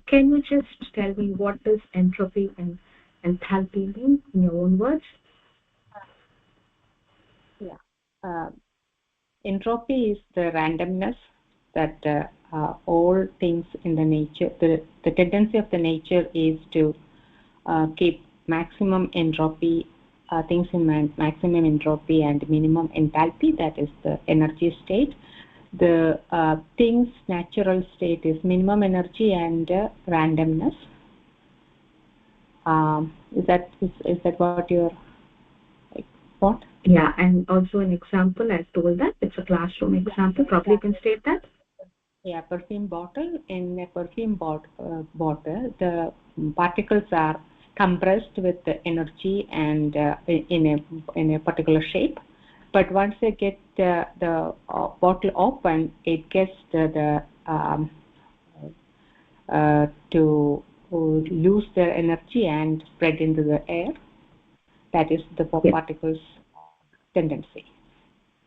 Speaker 1: Can you just tell me what does entropy and enthalpy mean in your own words?
Speaker 7: Yeah. Entropy is the randomness that all things in the nature, the tendency of the nature is to keep maximum entropy, things in maximum entropy and minimum enthalpy, that is the energy state. The things natural state is minimum energy and randomness. Is that what you're what?
Speaker 1: Yeah, and also an example, I've told that it's a classroom example. Probably you can state that.
Speaker 7: Yeah, perfume bottle. In a perfume bottle, the particles are compressed with the energy and in a particular shape. But once they get the bottle open, it gets to lose their energy and spread into the air. that is the particles tendency.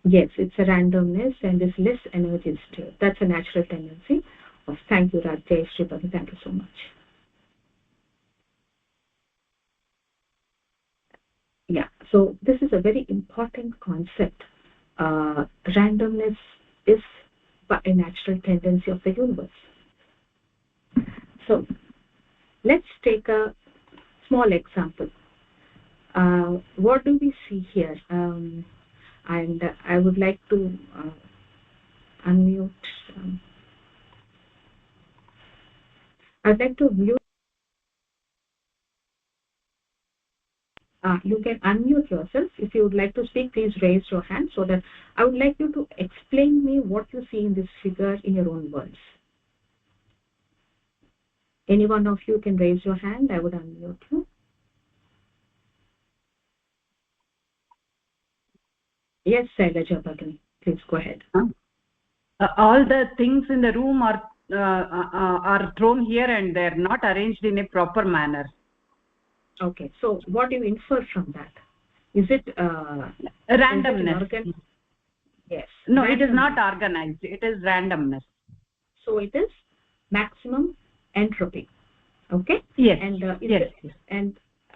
Speaker 1: Yes, it's a randomness and there's less energy still. That's a natural tendency. Thank you, Rajesh. Shripati, thank you so much. Yeah, so this is a very important concept. Randomness is a natural tendency of the universe. So let's take a small example. What do we see here? And I would like to unmute. I'd like to mute. You can unmute yourself. If you would like to speak, please raise your hand so that I would like you to explain me what you see in this figure in your own words. Any one of you can raise your hand. I would unmute you. Yes, Shailaja Bhagini, please go ahead.
Speaker 6: All the things in the room are thrown here and there, not arranged in a proper manner.
Speaker 1: Okay, so what do you infer from that? Is it
Speaker 6: randomness?
Speaker 1: Is it yes.
Speaker 6: No, it is not organized. It is randomness.
Speaker 1: So it is maximum entropy. Okay.
Speaker 6: Yes.
Speaker 1: And
Speaker 6: yes.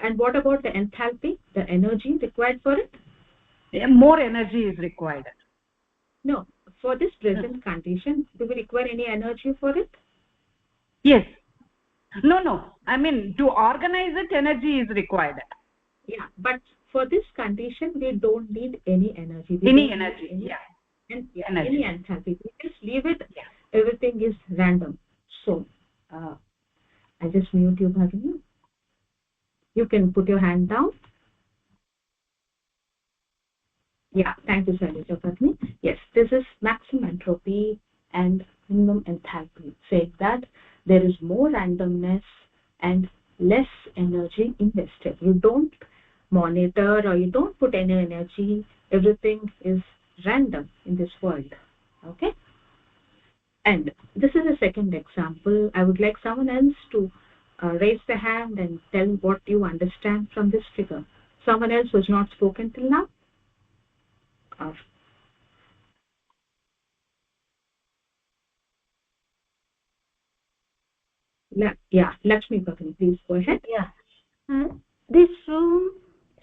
Speaker 1: And what about the enthalpy, the energy required for it?
Speaker 6: More energy is required.
Speaker 1: No, for this present condition, do we require any energy for it?
Speaker 6: Yes. No. I mean, to organize it, energy is required.
Speaker 1: Yeah, but for this condition, we don't need any energy.
Speaker 6: Any energy.
Speaker 1: Energy.
Speaker 6: Any
Speaker 1: enthalpy. We just leave it. Yeah. Everything is random. So, I just mute you, Bhagini. You can put your hand down. Yeah, thank you, Shailaja Bhagini. Yes, this is maximum entropy and minimum enthalpy, saying that there is more randomness and less energy invested. You don't monitor or you don't put any energy. Everything is random in this world. Okay? And this is a second example. I would like someone else to raise their hand and tell what you understand from this figure. Someone else who has not spoken till now? Yeah, Lakshmi Bhagini, please go ahead.
Speaker 2: Yeah. This room,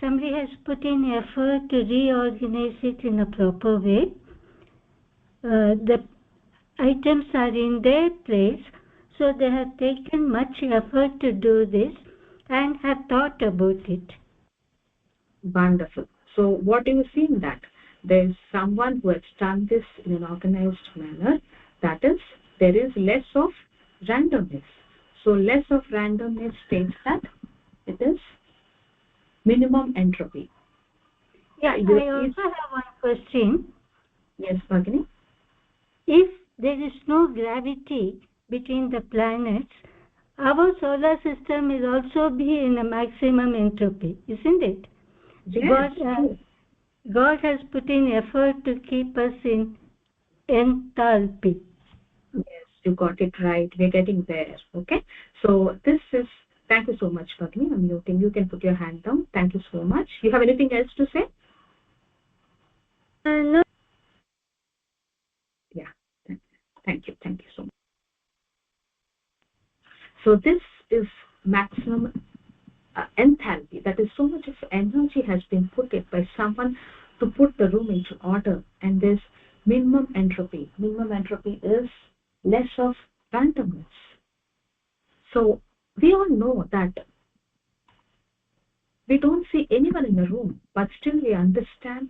Speaker 2: somebody has put in effort to reorganize it in a proper way. The items are in their place, so they have taken much effort to do this and have thought about it.
Speaker 1: Wonderful. So what do you see in that? There is someone who has done this in an organized manner. That is, there is less of randomness. So less of randomness states that it is minimum entropy.
Speaker 2: Yeah, I also have one question.
Speaker 1: Yes, Bhagini.
Speaker 2: If there is no gravity between the planets, our solar system will also be in a maximum entropy, isn't it?
Speaker 1: Yes.
Speaker 2: God has put in effort to keep us in enthalpy.
Speaker 1: Yes, you got it right. We're getting there. Okay. So this is, thank you so much, Bhagini. I'm muting. You can put your hand down. Thank you so much. You have anything else to say?
Speaker 2: No.
Speaker 1: Yeah. Thank you. Thank you so much. So this is maximum enthalpy. That is, so much of energy has been put in by someone to put the room into order. And there's minimum entropy. Minimum entropy is less of randomness. So we all know that we don't see anyone in the room, but still we understand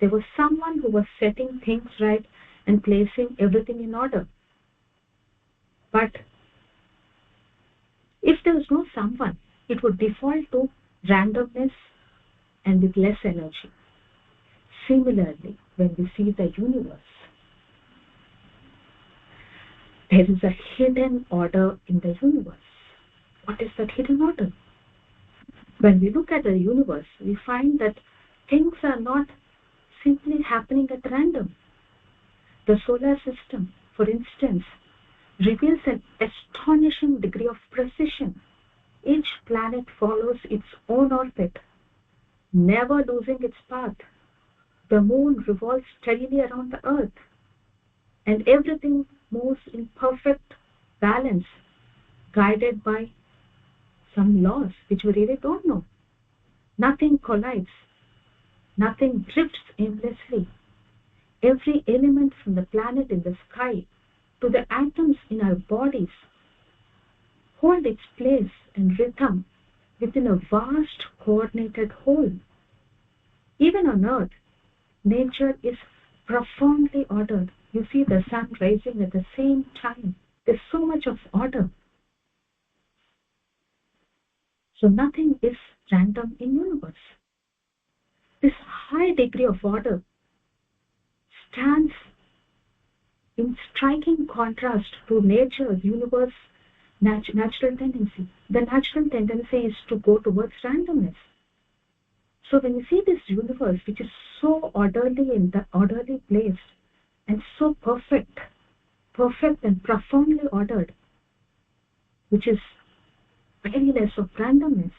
Speaker 1: there was someone who was setting things right and placing everything in order. But if there was no someone, it would default to randomness and with less energy. Similarly, when we see the universe, there is a hidden order in the universe. What is that hidden order? When we look at the universe, we find that things are not simply happening at random. The solar system, for instance, reveals an astonishing degree of precision. Each planet follows its own orbit. never losing its path. The moon revolves steadily around the earth, and everything moves in perfect balance, guided by some laws which we really don't know. Nothing collides, nothing drifts aimlessly. Every element from the planet in the sky to the atoms in our bodies hold its place and rhythm within a vast coordinated whole. Even on earth, nature is profoundly ordered. You see the sun rising at the same time. There's so much of order. So nothing is random in universe. This high degree of order stands in striking contrast to nature's universe natural tendency. The natural tendency is to go towards randomness. So when you see this universe, which is so orderly placed and so perfect and profoundly ordered, which is very less of randomness,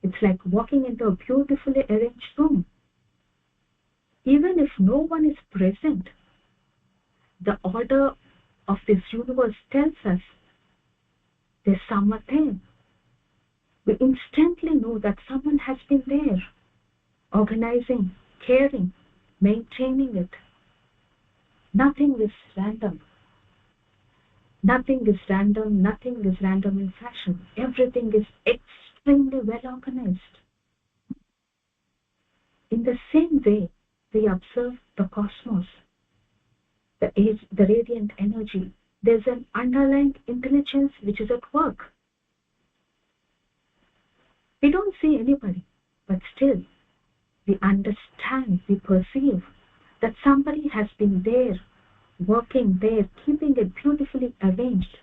Speaker 1: it's like walking into a beautifully arranged room. Even if no one is present, the order of this universe tells us there's someone there. We instantly know that someone has been there, organizing, caring, maintaining it. Nothing is random. Nothing is random in fashion. Everything is extremely well organized. In the same way, we observe the cosmos, the radiant energy. There's an underlying intelligence which is at work. We don't see anybody, but still, we understand, we perceive that somebody has been there, working there, keeping it beautifully arranged.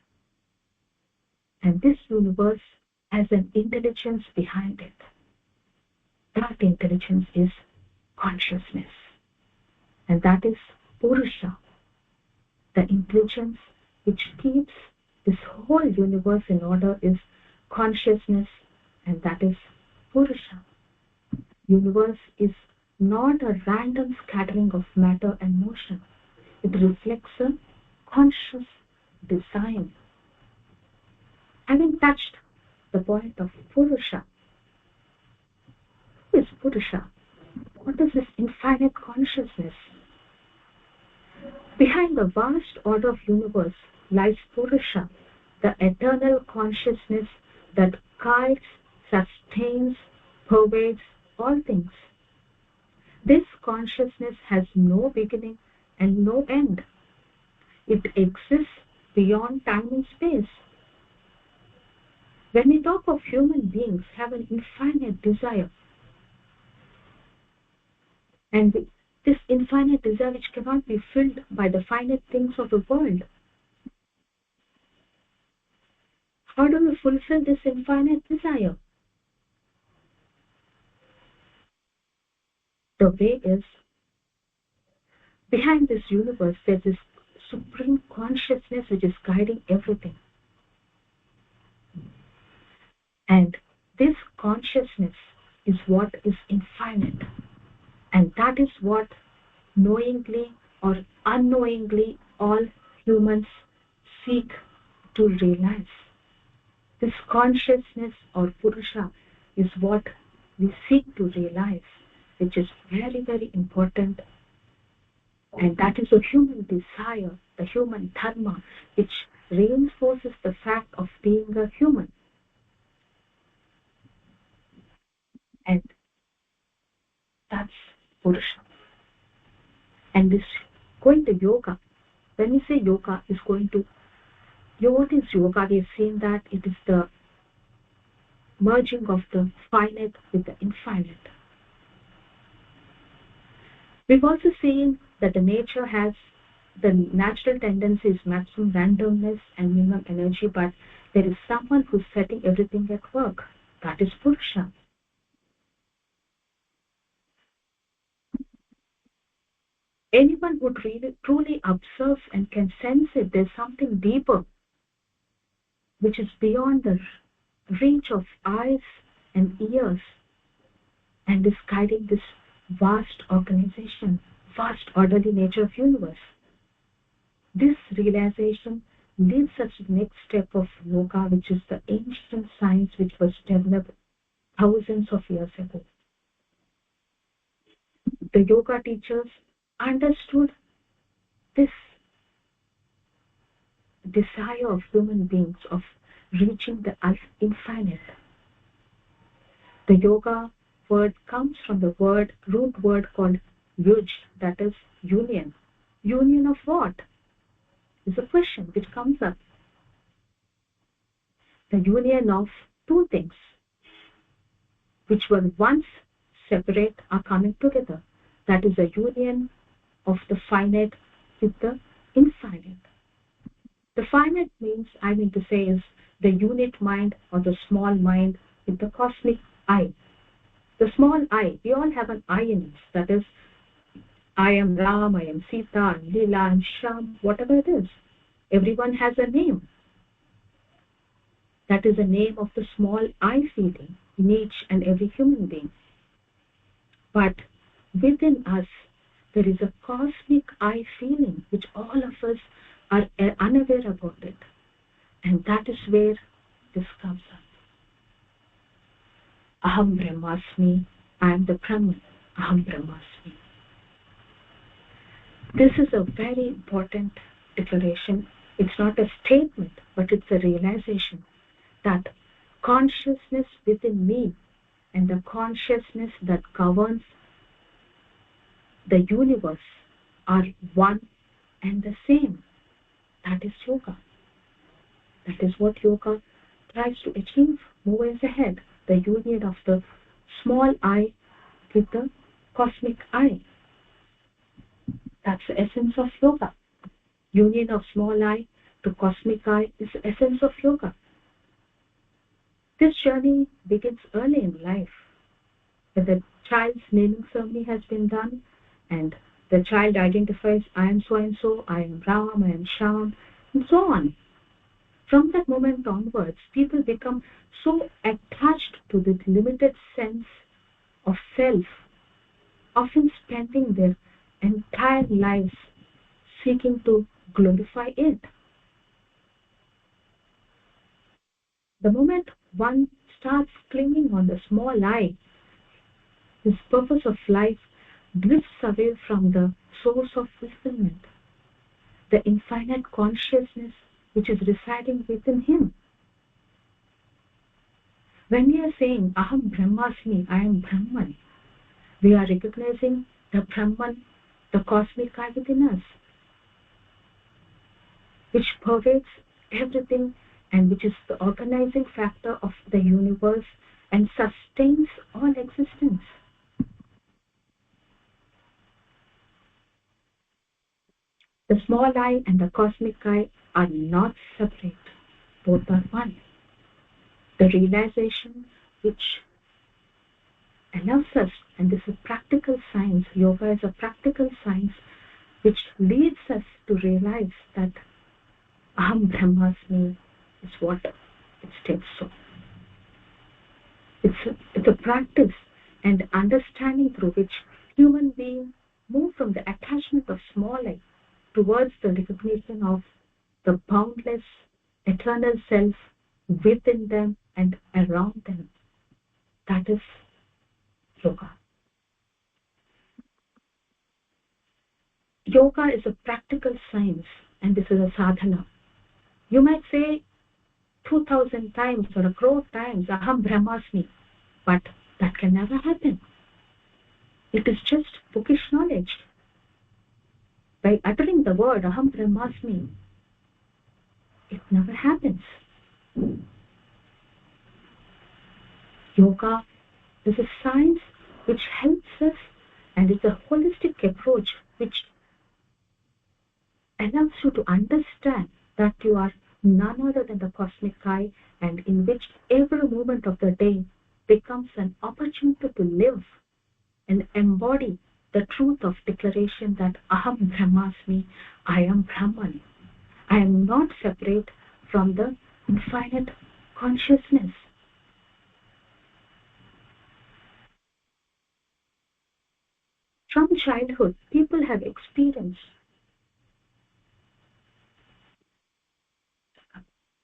Speaker 1: And this universe has an intelligence behind it. That intelligence is consciousness. And that is Purusha, the intelligence which keeps this whole universe in order is consciousness, and that is Purusha. Universe is not a random scattering of matter and motion. It reflects a conscious design. Having touched the point of Purusha, who is Purusha? What is this infinite consciousness? Behind the vast order of universe lies Purusha, the eternal consciousness that guides, sustains, pervades all things. This consciousness has no beginning and no end. It exists beyond time and space. When we talk of human beings have an infinite desire, and this infinite desire which cannot be filled by the finite things of the world. How do we fulfill this infinite desire? The way is, behind this universe there's this supreme consciousness which is guiding everything. And this consciousness is what is infinite. And that is what knowingly or unknowingly all humans seek to realize. This consciousness or Purusha is what we seek to realize, which is very, very important. And that is a human desire, the human Dharma, which reinforces the fact of being a human. And that's Purusha. And this going to yoga, when we say yoga is going to, what is yoga? We have seen that it is the merging of the finite with the infinite. We've also seen that the nature has the natural tendency is maximum randomness and minimum energy, but there is someone who's setting everything at work. That is Purusha. Anyone who truly observes and can sense it, there's something deeper, which is beyond the reach of eyes and ears and is guiding this vast organization, vast orderly nature of universe. This realization leads us to the next step of yoga, which is the ancient science which was developed thousands of years ago. The yoga teachers understood this desire of human beings of reaching the infinite. The yoga word comes from the root word called yuj, that is union. Union of what? Is a question which comes up. The union of two things which were once separate are coming together. That is a union of the finite with the infinite. The finite means, I mean to say, is the unit mind or the small mind with the cosmic I. The small I, we all have an I in us. That is, I am Ram, I am Sita, I am Leela, I am Sham, whatever it is. Everyone has a name. That is the name of the small I feeling in each and every human being. But within us, there is a cosmic I feeling which all of us are unaware about it. And that is where this comes up. Aham Brahmasmi, I am the Brahman. Aham Brahmasmi. This is a very important declaration. It's not a statement, but it's a realization that consciousness within me and the consciousness that governs the universe are one and the same. That is yoga. That is what yoga tries to achieve, moves ahead, the union of the small I with the cosmic I. That's the essence of yoga. Union of small I to cosmic I is the essence of yoga. This journey begins early in life, when the child's naming ceremony has been done and the child identifies, I am so and so, I am Ram, I am Sham, and so on. From that moment onwards, people become so attached to this limited sense of self, often spending their entire lives seeking to glorify it. The moment one starts clinging on the small I, his purpose of life drifts away from the source of fulfillment, the infinite consciousness which is residing within him. When we are saying Aham Brahmasmi, I am Brahman, we are recognizing the Brahman, the cosmic I within us, which pervades everything and which is the organizing factor of the universe and sustains all existence. The small I and the cosmic I are not separate. Both are one. The realization which allows us, and this is practical science, yoga is a practical science which leads us to realize that Aham Brahmasmi is what it states so. It's a practice and understanding through which human beings move from the attachment of small I towards the recognition of the boundless eternal self within them and around them. That is yoga. Yoga is a practical science and this is a sadhana. You might say 2,000 times or a crore times Aham Brahmasmi, but that can never happen. It is just bookish knowledge. By uttering the word Aham Brahmasmi, it never happens. Yoga is a science which helps us, and it's a holistic approach which allows you to understand that you are none other than the cosmic I, and in which every moment of the day becomes an opportunity to live and embody the truth of declaration that Aham Brahmasmi, I am Brahman. I am not separate from the infinite consciousness. From childhood, people have experienced,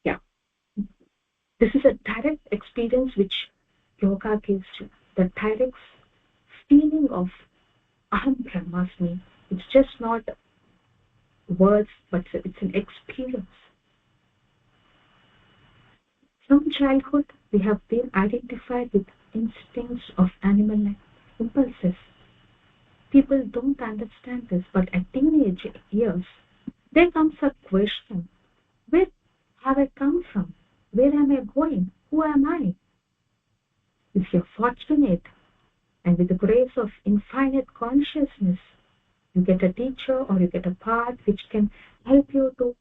Speaker 1: yeah, this is a direct experience which yoga gives you. The direct feeling of Aham Brahmasmi. It's just not words, but it's an experience. From childhood, we have been identified with instincts of animal-like impulses. People don't understand this, but at teenage years, there comes a question: where have I come from? Where am I going? Who am I? If you're fortunate and with the grace of infinite consciousness, you get a teacher or you get a path which can help you to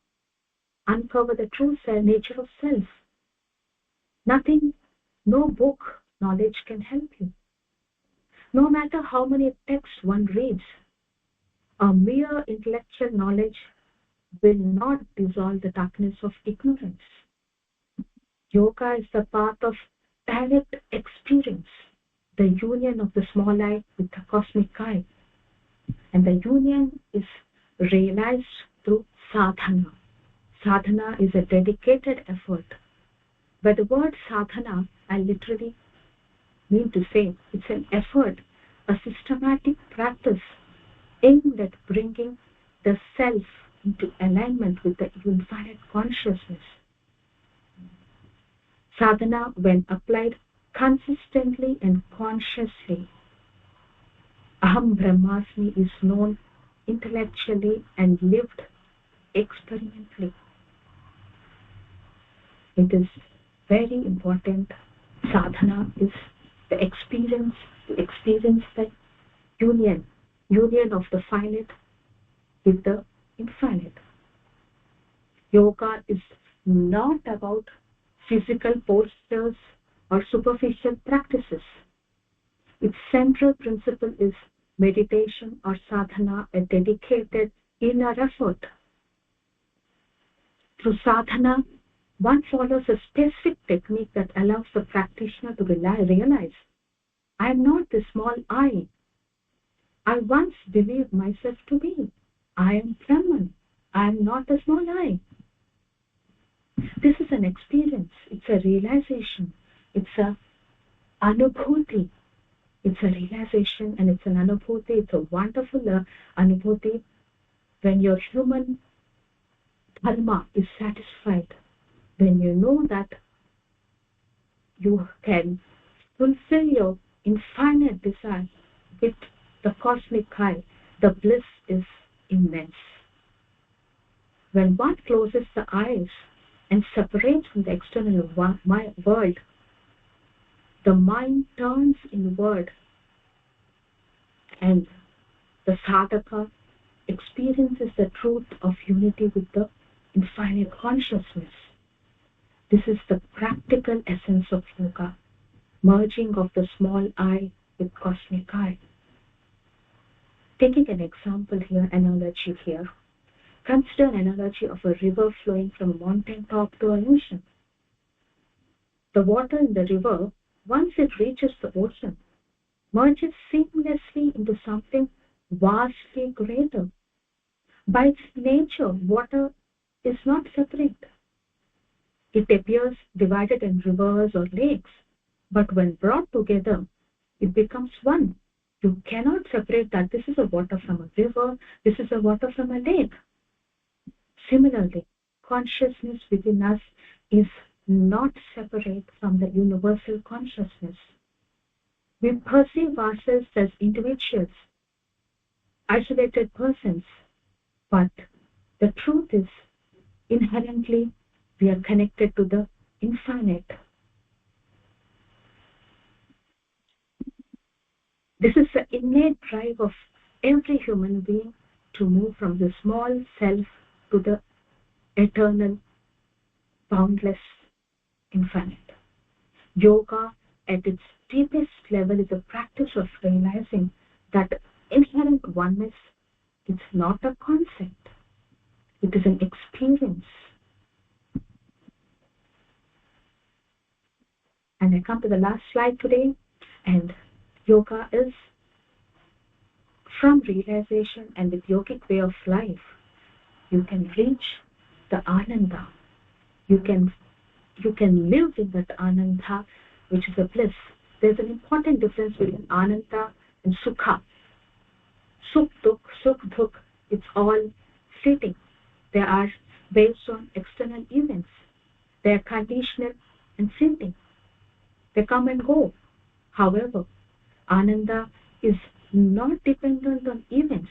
Speaker 1: uncover the true nature of self. Nothing, no book knowledge can help you. No matter how many texts one reads, a mere intellectual knowledge will not dissolve the darkness of ignorance. Yoga is the path of direct experience, the union of the small I with the cosmic I. And the union is realized through sadhana. Sadhana is a dedicated effort. By the word sadhana, I literally mean to say it's an effort, a systematic practice aimed at bringing the self into alignment with the infinite consciousness. Sadhana, when applied consistently and consciously, Aham Brahmasmi is known intellectually and lived experimentally. It is very important. Sadhana is the experience, to experience the union of the finite with the infinite. Yoga is not about physical postures or superficial practices. Its central principle is meditation or sadhana, a dedicated inner effort. Through sadhana, one follows a specific technique that allows the practitioner to realize, I am not the small I once believed myself to be. I am Brahman. I am not a small I. This is an experience. It's a realization. It's a anubhuti. It's a realization and it's an anubhuti. It's a wonderful anubhuti when your human dharma is satisfied, when you know that you can fulfill your infinite desire with the cosmic I, the bliss is immense. When one closes the eyes and separates from the external world, the mind turns inward and the sadhaka experiences the truth of unity with the infinite consciousness. This is the practical essence of yoga, merging of the small I with cosmic I. Taking an example here, analogy here. Consider an analogy of a river flowing from a mountain top to an ocean. The water in the river, once it reaches the ocean, merges seamlessly into something vastly greater. By its nature, water is not separate. It appears divided in rivers or lakes, but when brought together, it becomes one. You cannot separate that this is a water from a river, this is a water from a lake. Similarly, consciousness within us is not separate from the universal consciousness. We perceive ourselves as individuals, isolated persons, but the truth is inherently we are connected to the infinite. This is the innate drive of every human being to move from the small self to the eternal, boundless, infinite. Yoga, at its deepest level, is a practice of realizing that inherent oneness is not a concept. It is an experience. And I come to the last slide today, and yoga is from realization and with yogic way of life, you can reach the ananda. You can live in that ananda, which is a bliss. There's an important difference between ananda and sukha. Sukh dukh, it's all fleeting. They are based on external events. They are conditional and fleeting. They come and go. However, ananda is not dependent on events.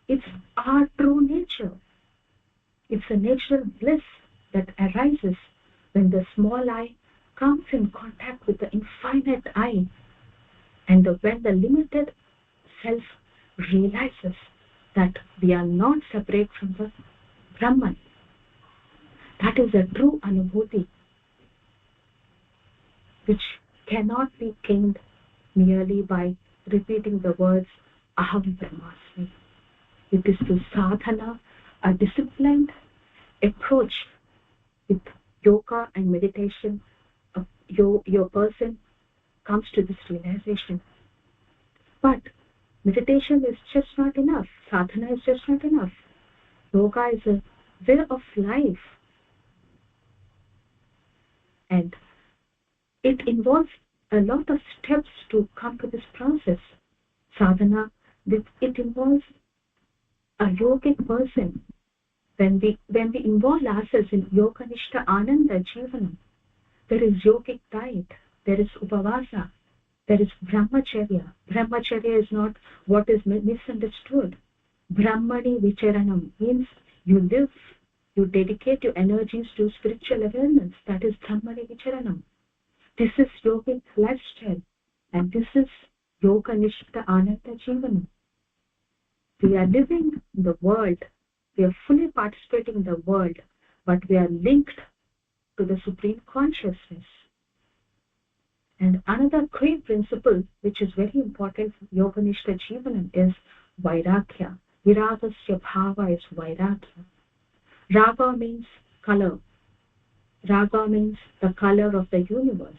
Speaker 1: It's our true nature. It's a natural bliss that arises when the small I comes in contact with the infinite I, and when the limited self realizes that we are not separate from the Brahman. That is a true anubhuti, which cannot be gained merely by repeating the words Aham Brahmasmi. It is through sadhana, a disciplined approach with yoga and meditation. Your person comes to this realization. But meditation is just not enough. Sadhana is just not enough. Yoga is a way of life. And it involves a lot of steps to come to this process. Sadhana, it involves a yogic person. When we involve ourselves in yoganishta ananda jivanam, there is yogic diet, there is upavasa, there is brahmacharya. Brahmacharya is not what is misunderstood. Brahmani vicharanam means you live, you dedicate your energies to spiritual awareness. That is brahmani vicharanam. This is yogic lifestyle, and this is yoganishta ananda jivanam. We are living in the world, we are fully participating in the world, but we are linked to the Supreme Consciousness. And another great principle, which is very important for yoganishta jivanam, is vairagya. Viragasya bhava is vairagya. Raga means color. Raga means the color of the universe.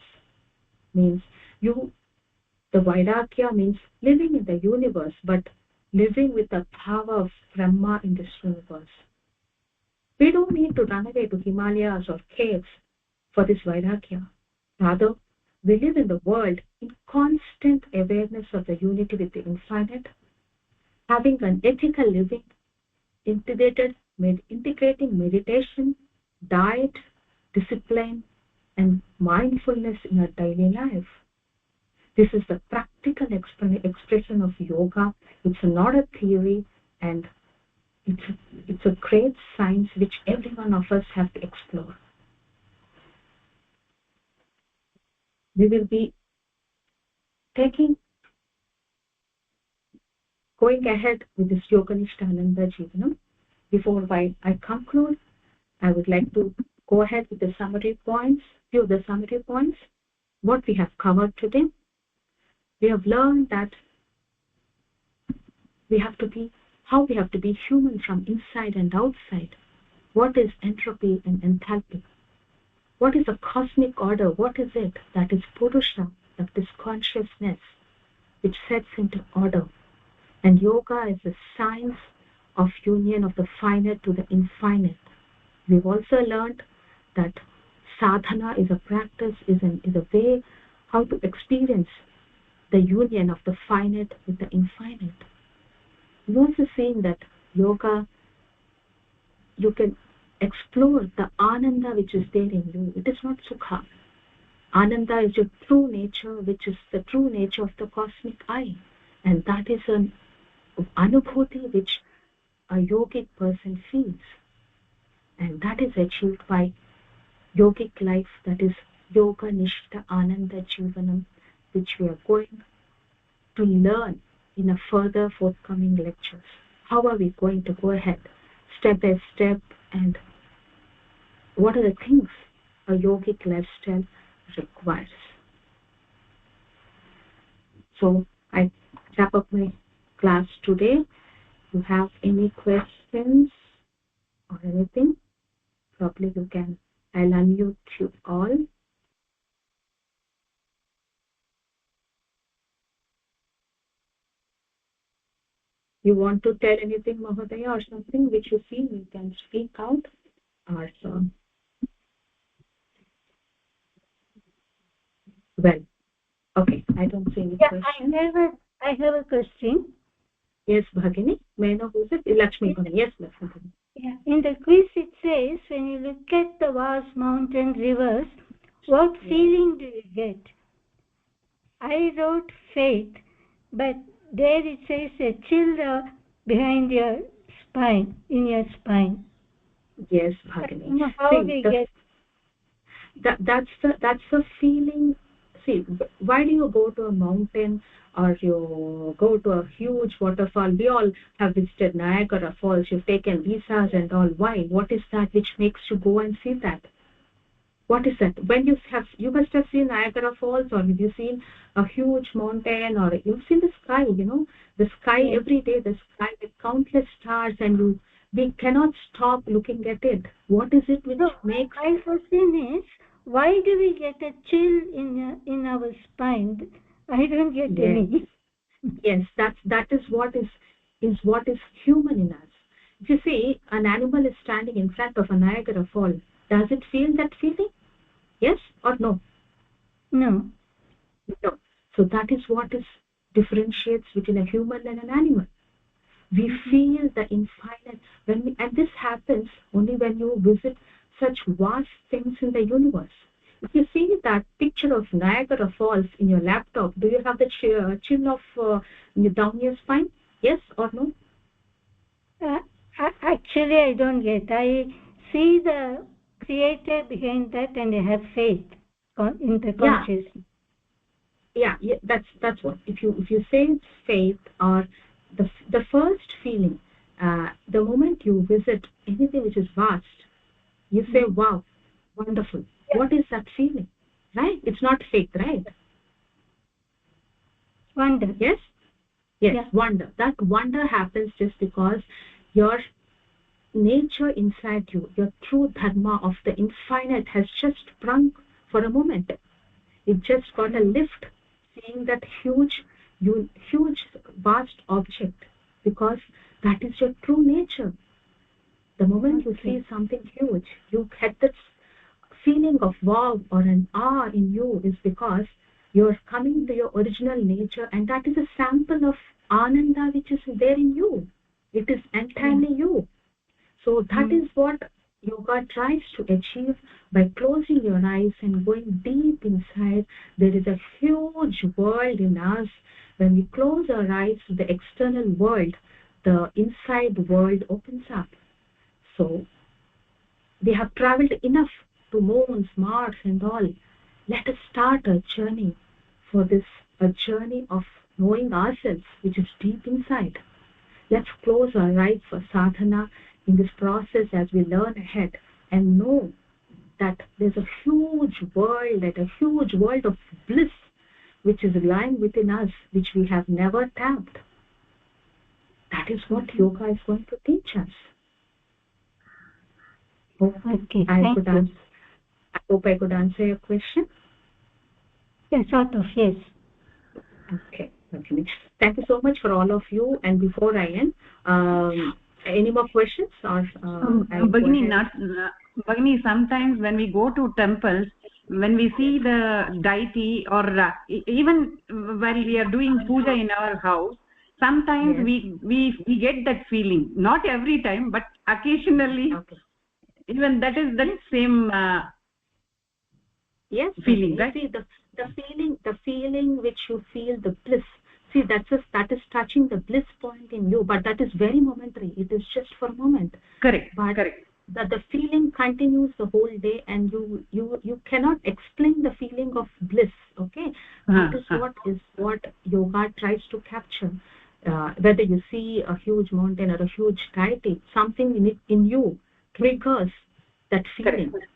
Speaker 1: Means the vairagya means living in the universe, but living with the power of Brahma in this universe. We don't need to run away to Himalayas or caves for this vairagya. Rather, we live in the world in constant awareness of the unity with the infinite, having an ethical living, integrating meditation, diet, discipline, and mindfulness in our daily life. This is the practical expression of yoga. It's not a theory, and it's a great science which every one of us have to explore. We will be going ahead with this yoganishta ananda jivanam. Before I conclude, I would like to go ahead with the summary points, few of the summary points, what we have covered today. We have learned that how we have to be human from inside and outside. What is entropy and enthalpy? What is a cosmic order? What is it? That is Purusha, that is consciousness, which sets into order. And yoga is the science of union of the finite to the infinite. We've also learned that sadhana is a practice, is a way how to experience the union of the finite with the infinite. We've also seen that yoga, you can explore the ananda which is there in you. It is not sukha. Ananda is your true nature, which is the true nature of the cosmic I. And that is an anubhuti which a yogic person feels. And that is achieved by yogic life, that is yoga nishta ananda jivanam, which we are going to learn in a further forthcoming lectures. How are we going to go ahead step by step, and what are the things a yogic lifestyle requires? So I wrap up my class today. If you have any questions or anything, probably you can. I'll unmute you all. You want to tell anything, Mahodaya, or something which you feel you can speak out? Or so? Well, okay, I don't see any question.
Speaker 2: I have a question.
Speaker 1: Yes, Bhagini. May I know who's it? Lakshmi. Yes, Lakshmi.
Speaker 2: Yeah. In the quiz it says, when you look at the vast mountain rivers, what feeling do you get? I wrote faith, but there it says a chill behind your spine, in your spine.
Speaker 1: Yes, Bhagini.
Speaker 2: How do you get?
Speaker 1: That's the feeling. See, why do you go to a mountain or you go to a huge waterfall? We all have visited Niagara Falls. You've taken visas and all. Why? What is that which makes you go and see that? What is that? When you must have seen Niagara Falls, or have you seen a huge mountain, or you've seen the sky, the sky every day, the sky with countless stars, and we cannot stop looking at it. What is it which makes...
Speaker 2: My question is, why do we get a chill in our spine? I don't get any.
Speaker 1: Yes, that is what is human in us. If you see an animal is standing in front of a Niagara Fall, does it feel that feeling? Yes or no?
Speaker 2: No.
Speaker 1: No. So that is what differentiates between a human and an animal. We feel the infinite and this happens only when you visit such vast things in the universe. If you see that picture of Niagara Falls in your laptop, do you have the chill of down your spine? Yes or no?
Speaker 2: Actually, I don't get. I see the creator behind that, and I have faith in the consciousness.
Speaker 1: Yeah, that's what. If you say it's faith, or the first feeling, the moment you visit anything which is vast, you say, "Wow, wonderful." Yeah. What is that feeling? Right? It's not faith, right?
Speaker 2: Wonder.
Speaker 1: Yes. Yeah. Wonder. That wonder happens just because your nature inside you, your true dharma of the infinite, has just sprung for a moment. It just got a lift, seeing that huge vast object, because that is your true nature. The moment you see something huge, you get this feeling of wow or an awe in you, is because you're coming to your original nature, and that is a sample of ananda which is there in you. It is entirely you. So that is what yoga tries to achieve by closing your eyes and going deep inside. There is a huge world in us. When we close our eyes to the external world, the inside world opens up. So we have traveled enough to moons, Mars and all. Let us start a journey for this, a journey of knowing ourselves, which is deep inside. Let's close our eyes for sadhana in this process as we learn ahead, and know that there's a huge world, of bliss which is lying within us, which we have never tapped. That is what yoga is going to teach us.
Speaker 2: Okay,
Speaker 1: I hope I could answer your question.
Speaker 2: Yes, sort of, yes.
Speaker 1: Okay. Thank you so much for all of you. And before I end, any more questions? Or
Speaker 6: Bhagini, sometimes when we go to temples, when we see the deity, or even while we are doing puja in our house, sometimes we get that feeling. Not every time, but occasionally. Okay. Even that is the same feeling, right?
Speaker 1: See, the feeling which you feel, the bliss. See, that is touching the bliss point in you, but that is very momentary. It is just for a moment.
Speaker 6: Correct.
Speaker 1: But
Speaker 6: correct.
Speaker 1: The feeling continues the whole day, and you cannot explain the feeling of bliss. Okay, that is what yoga tries to capture. Whether you see a huge mountain or a huge deity, something in you triggers that feeling. Correct.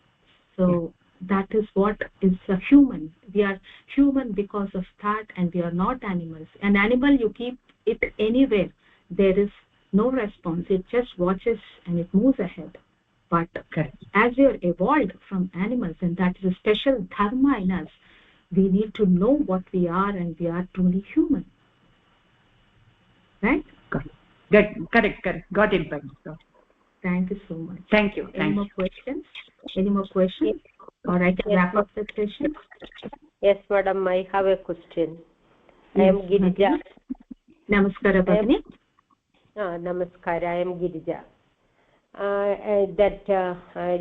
Speaker 1: So that is what is a human. We are human because of that, and we are not animals. An animal, you keep it anywhere, there is no response. It just watches and it moves ahead. But as we are evolved from animals, and that is a special dharma in us, we need to know what we are, and we are truly human. Right?
Speaker 6: Correct. Got it, Bhagini.
Speaker 1: Thank you so much.
Speaker 6: Thank you.
Speaker 1: Any more questions? Or I can wrap up the session?
Speaker 8: Yes, madam, I have a question. I am Girija.
Speaker 1: Namaskara, Bhagini.
Speaker 8: Namaskara, I am Girija. That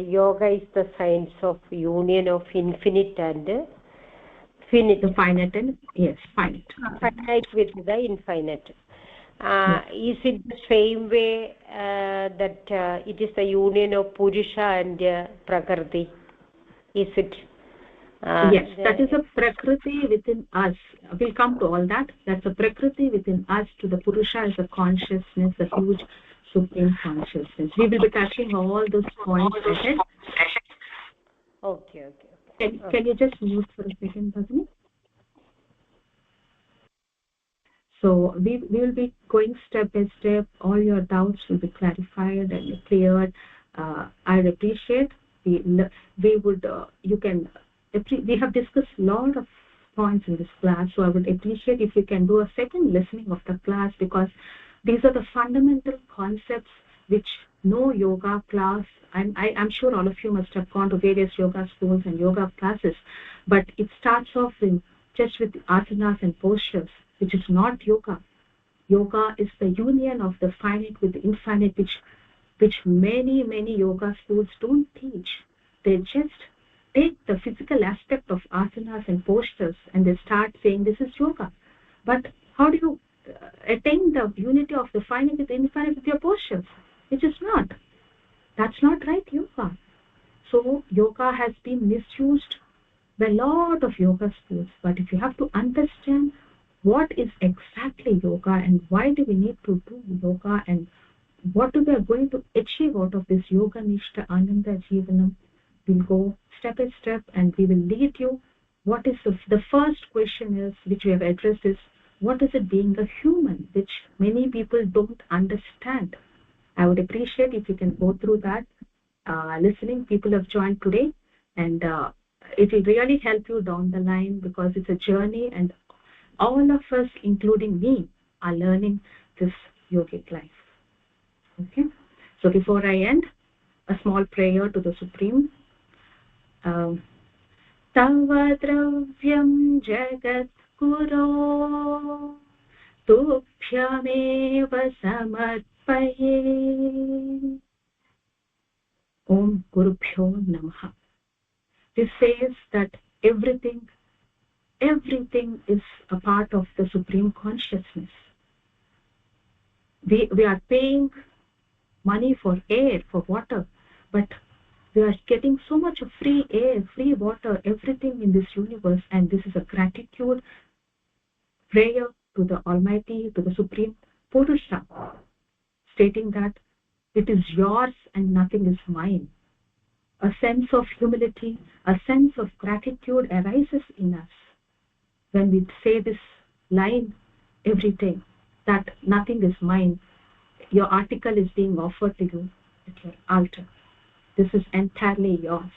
Speaker 8: yoga is the science of union of infinite and finite.
Speaker 1: The finite and finite.
Speaker 8: Finite with the infinite. Is it the same way that it is the union of Purusha and Prakriti? Is it?
Speaker 1: Yes, that is a Prakriti within us. We'll come to all that. That's a Prakriti within us to the Purusha as a consciousness, a huge supreme consciousness. We will be touching all those points ahead.
Speaker 8: Okay.
Speaker 1: Can you just mute for a second, Bhagini? So we will be going step by step. All your doubts will be clarified and cleared. I appreciate. We have discussed a lot of points in this class, so I would appreciate if you can do a second listening of the class, because these are the fundamental concepts which no yoga class, I'm sure all of you must have gone to various yoga schools and yoga classes, but it starts off just with asanas and postures, which is not yoga. Yoga is the union of the finite with the infinite, which many yoga schools don't teach. They just take the physical aspect of asanas and postures and they start saying this is yoga. But how do you attain the unity of the finite with the infinite with your postures? Which is not. That's not right yoga. So yoga has been misused by a lot of yoga schools. But if you have to understand what is exactly yoga and why do we need to do yoga and what we are going to achieve out of this yoga nishta ananda jivanam, we'll go step by step and we will lead you. What is the first question is, which we have addressed, is what is it being a human, which many people don't understand. I would appreciate if you can go through that. Listening, people have joined today, and it will really help you down the line, because it's a journey and all of us, including me, are learning this yogic life. Okay, so before I end, a small prayer to the Supreme. Tava dravyam jagat guru tubhyameva samarpaye. Om Gurubhyo Namaha. This says that everything is a part of the Supreme Consciousness. We are paying money for air, for water, but we are getting so much of free air, free water, everything in this universe, and this is a gratitude prayer to the Almighty, to the Supreme Purusha, stating that it is yours and nothing is mine. A sense of humility, a sense of gratitude arises in us when we say this line every day, that nothing is mine. Your article is being offered to you at your altar. This is entirely yours.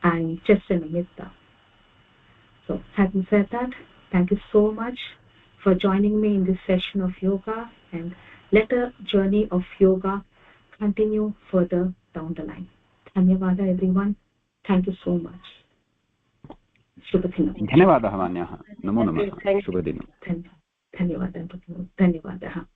Speaker 1: I'm just a nimitta. So having said that, thank you so much for joining me in this session of yoga, and let the journey of yoga continue further down the line. Dhanyavada everyone. Thank you so much. Shubhadinam.
Speaker 9: धन्यवादः मान्याः. नमो नमः. शुभदिनं.
Speaker 1: धन्यवादः.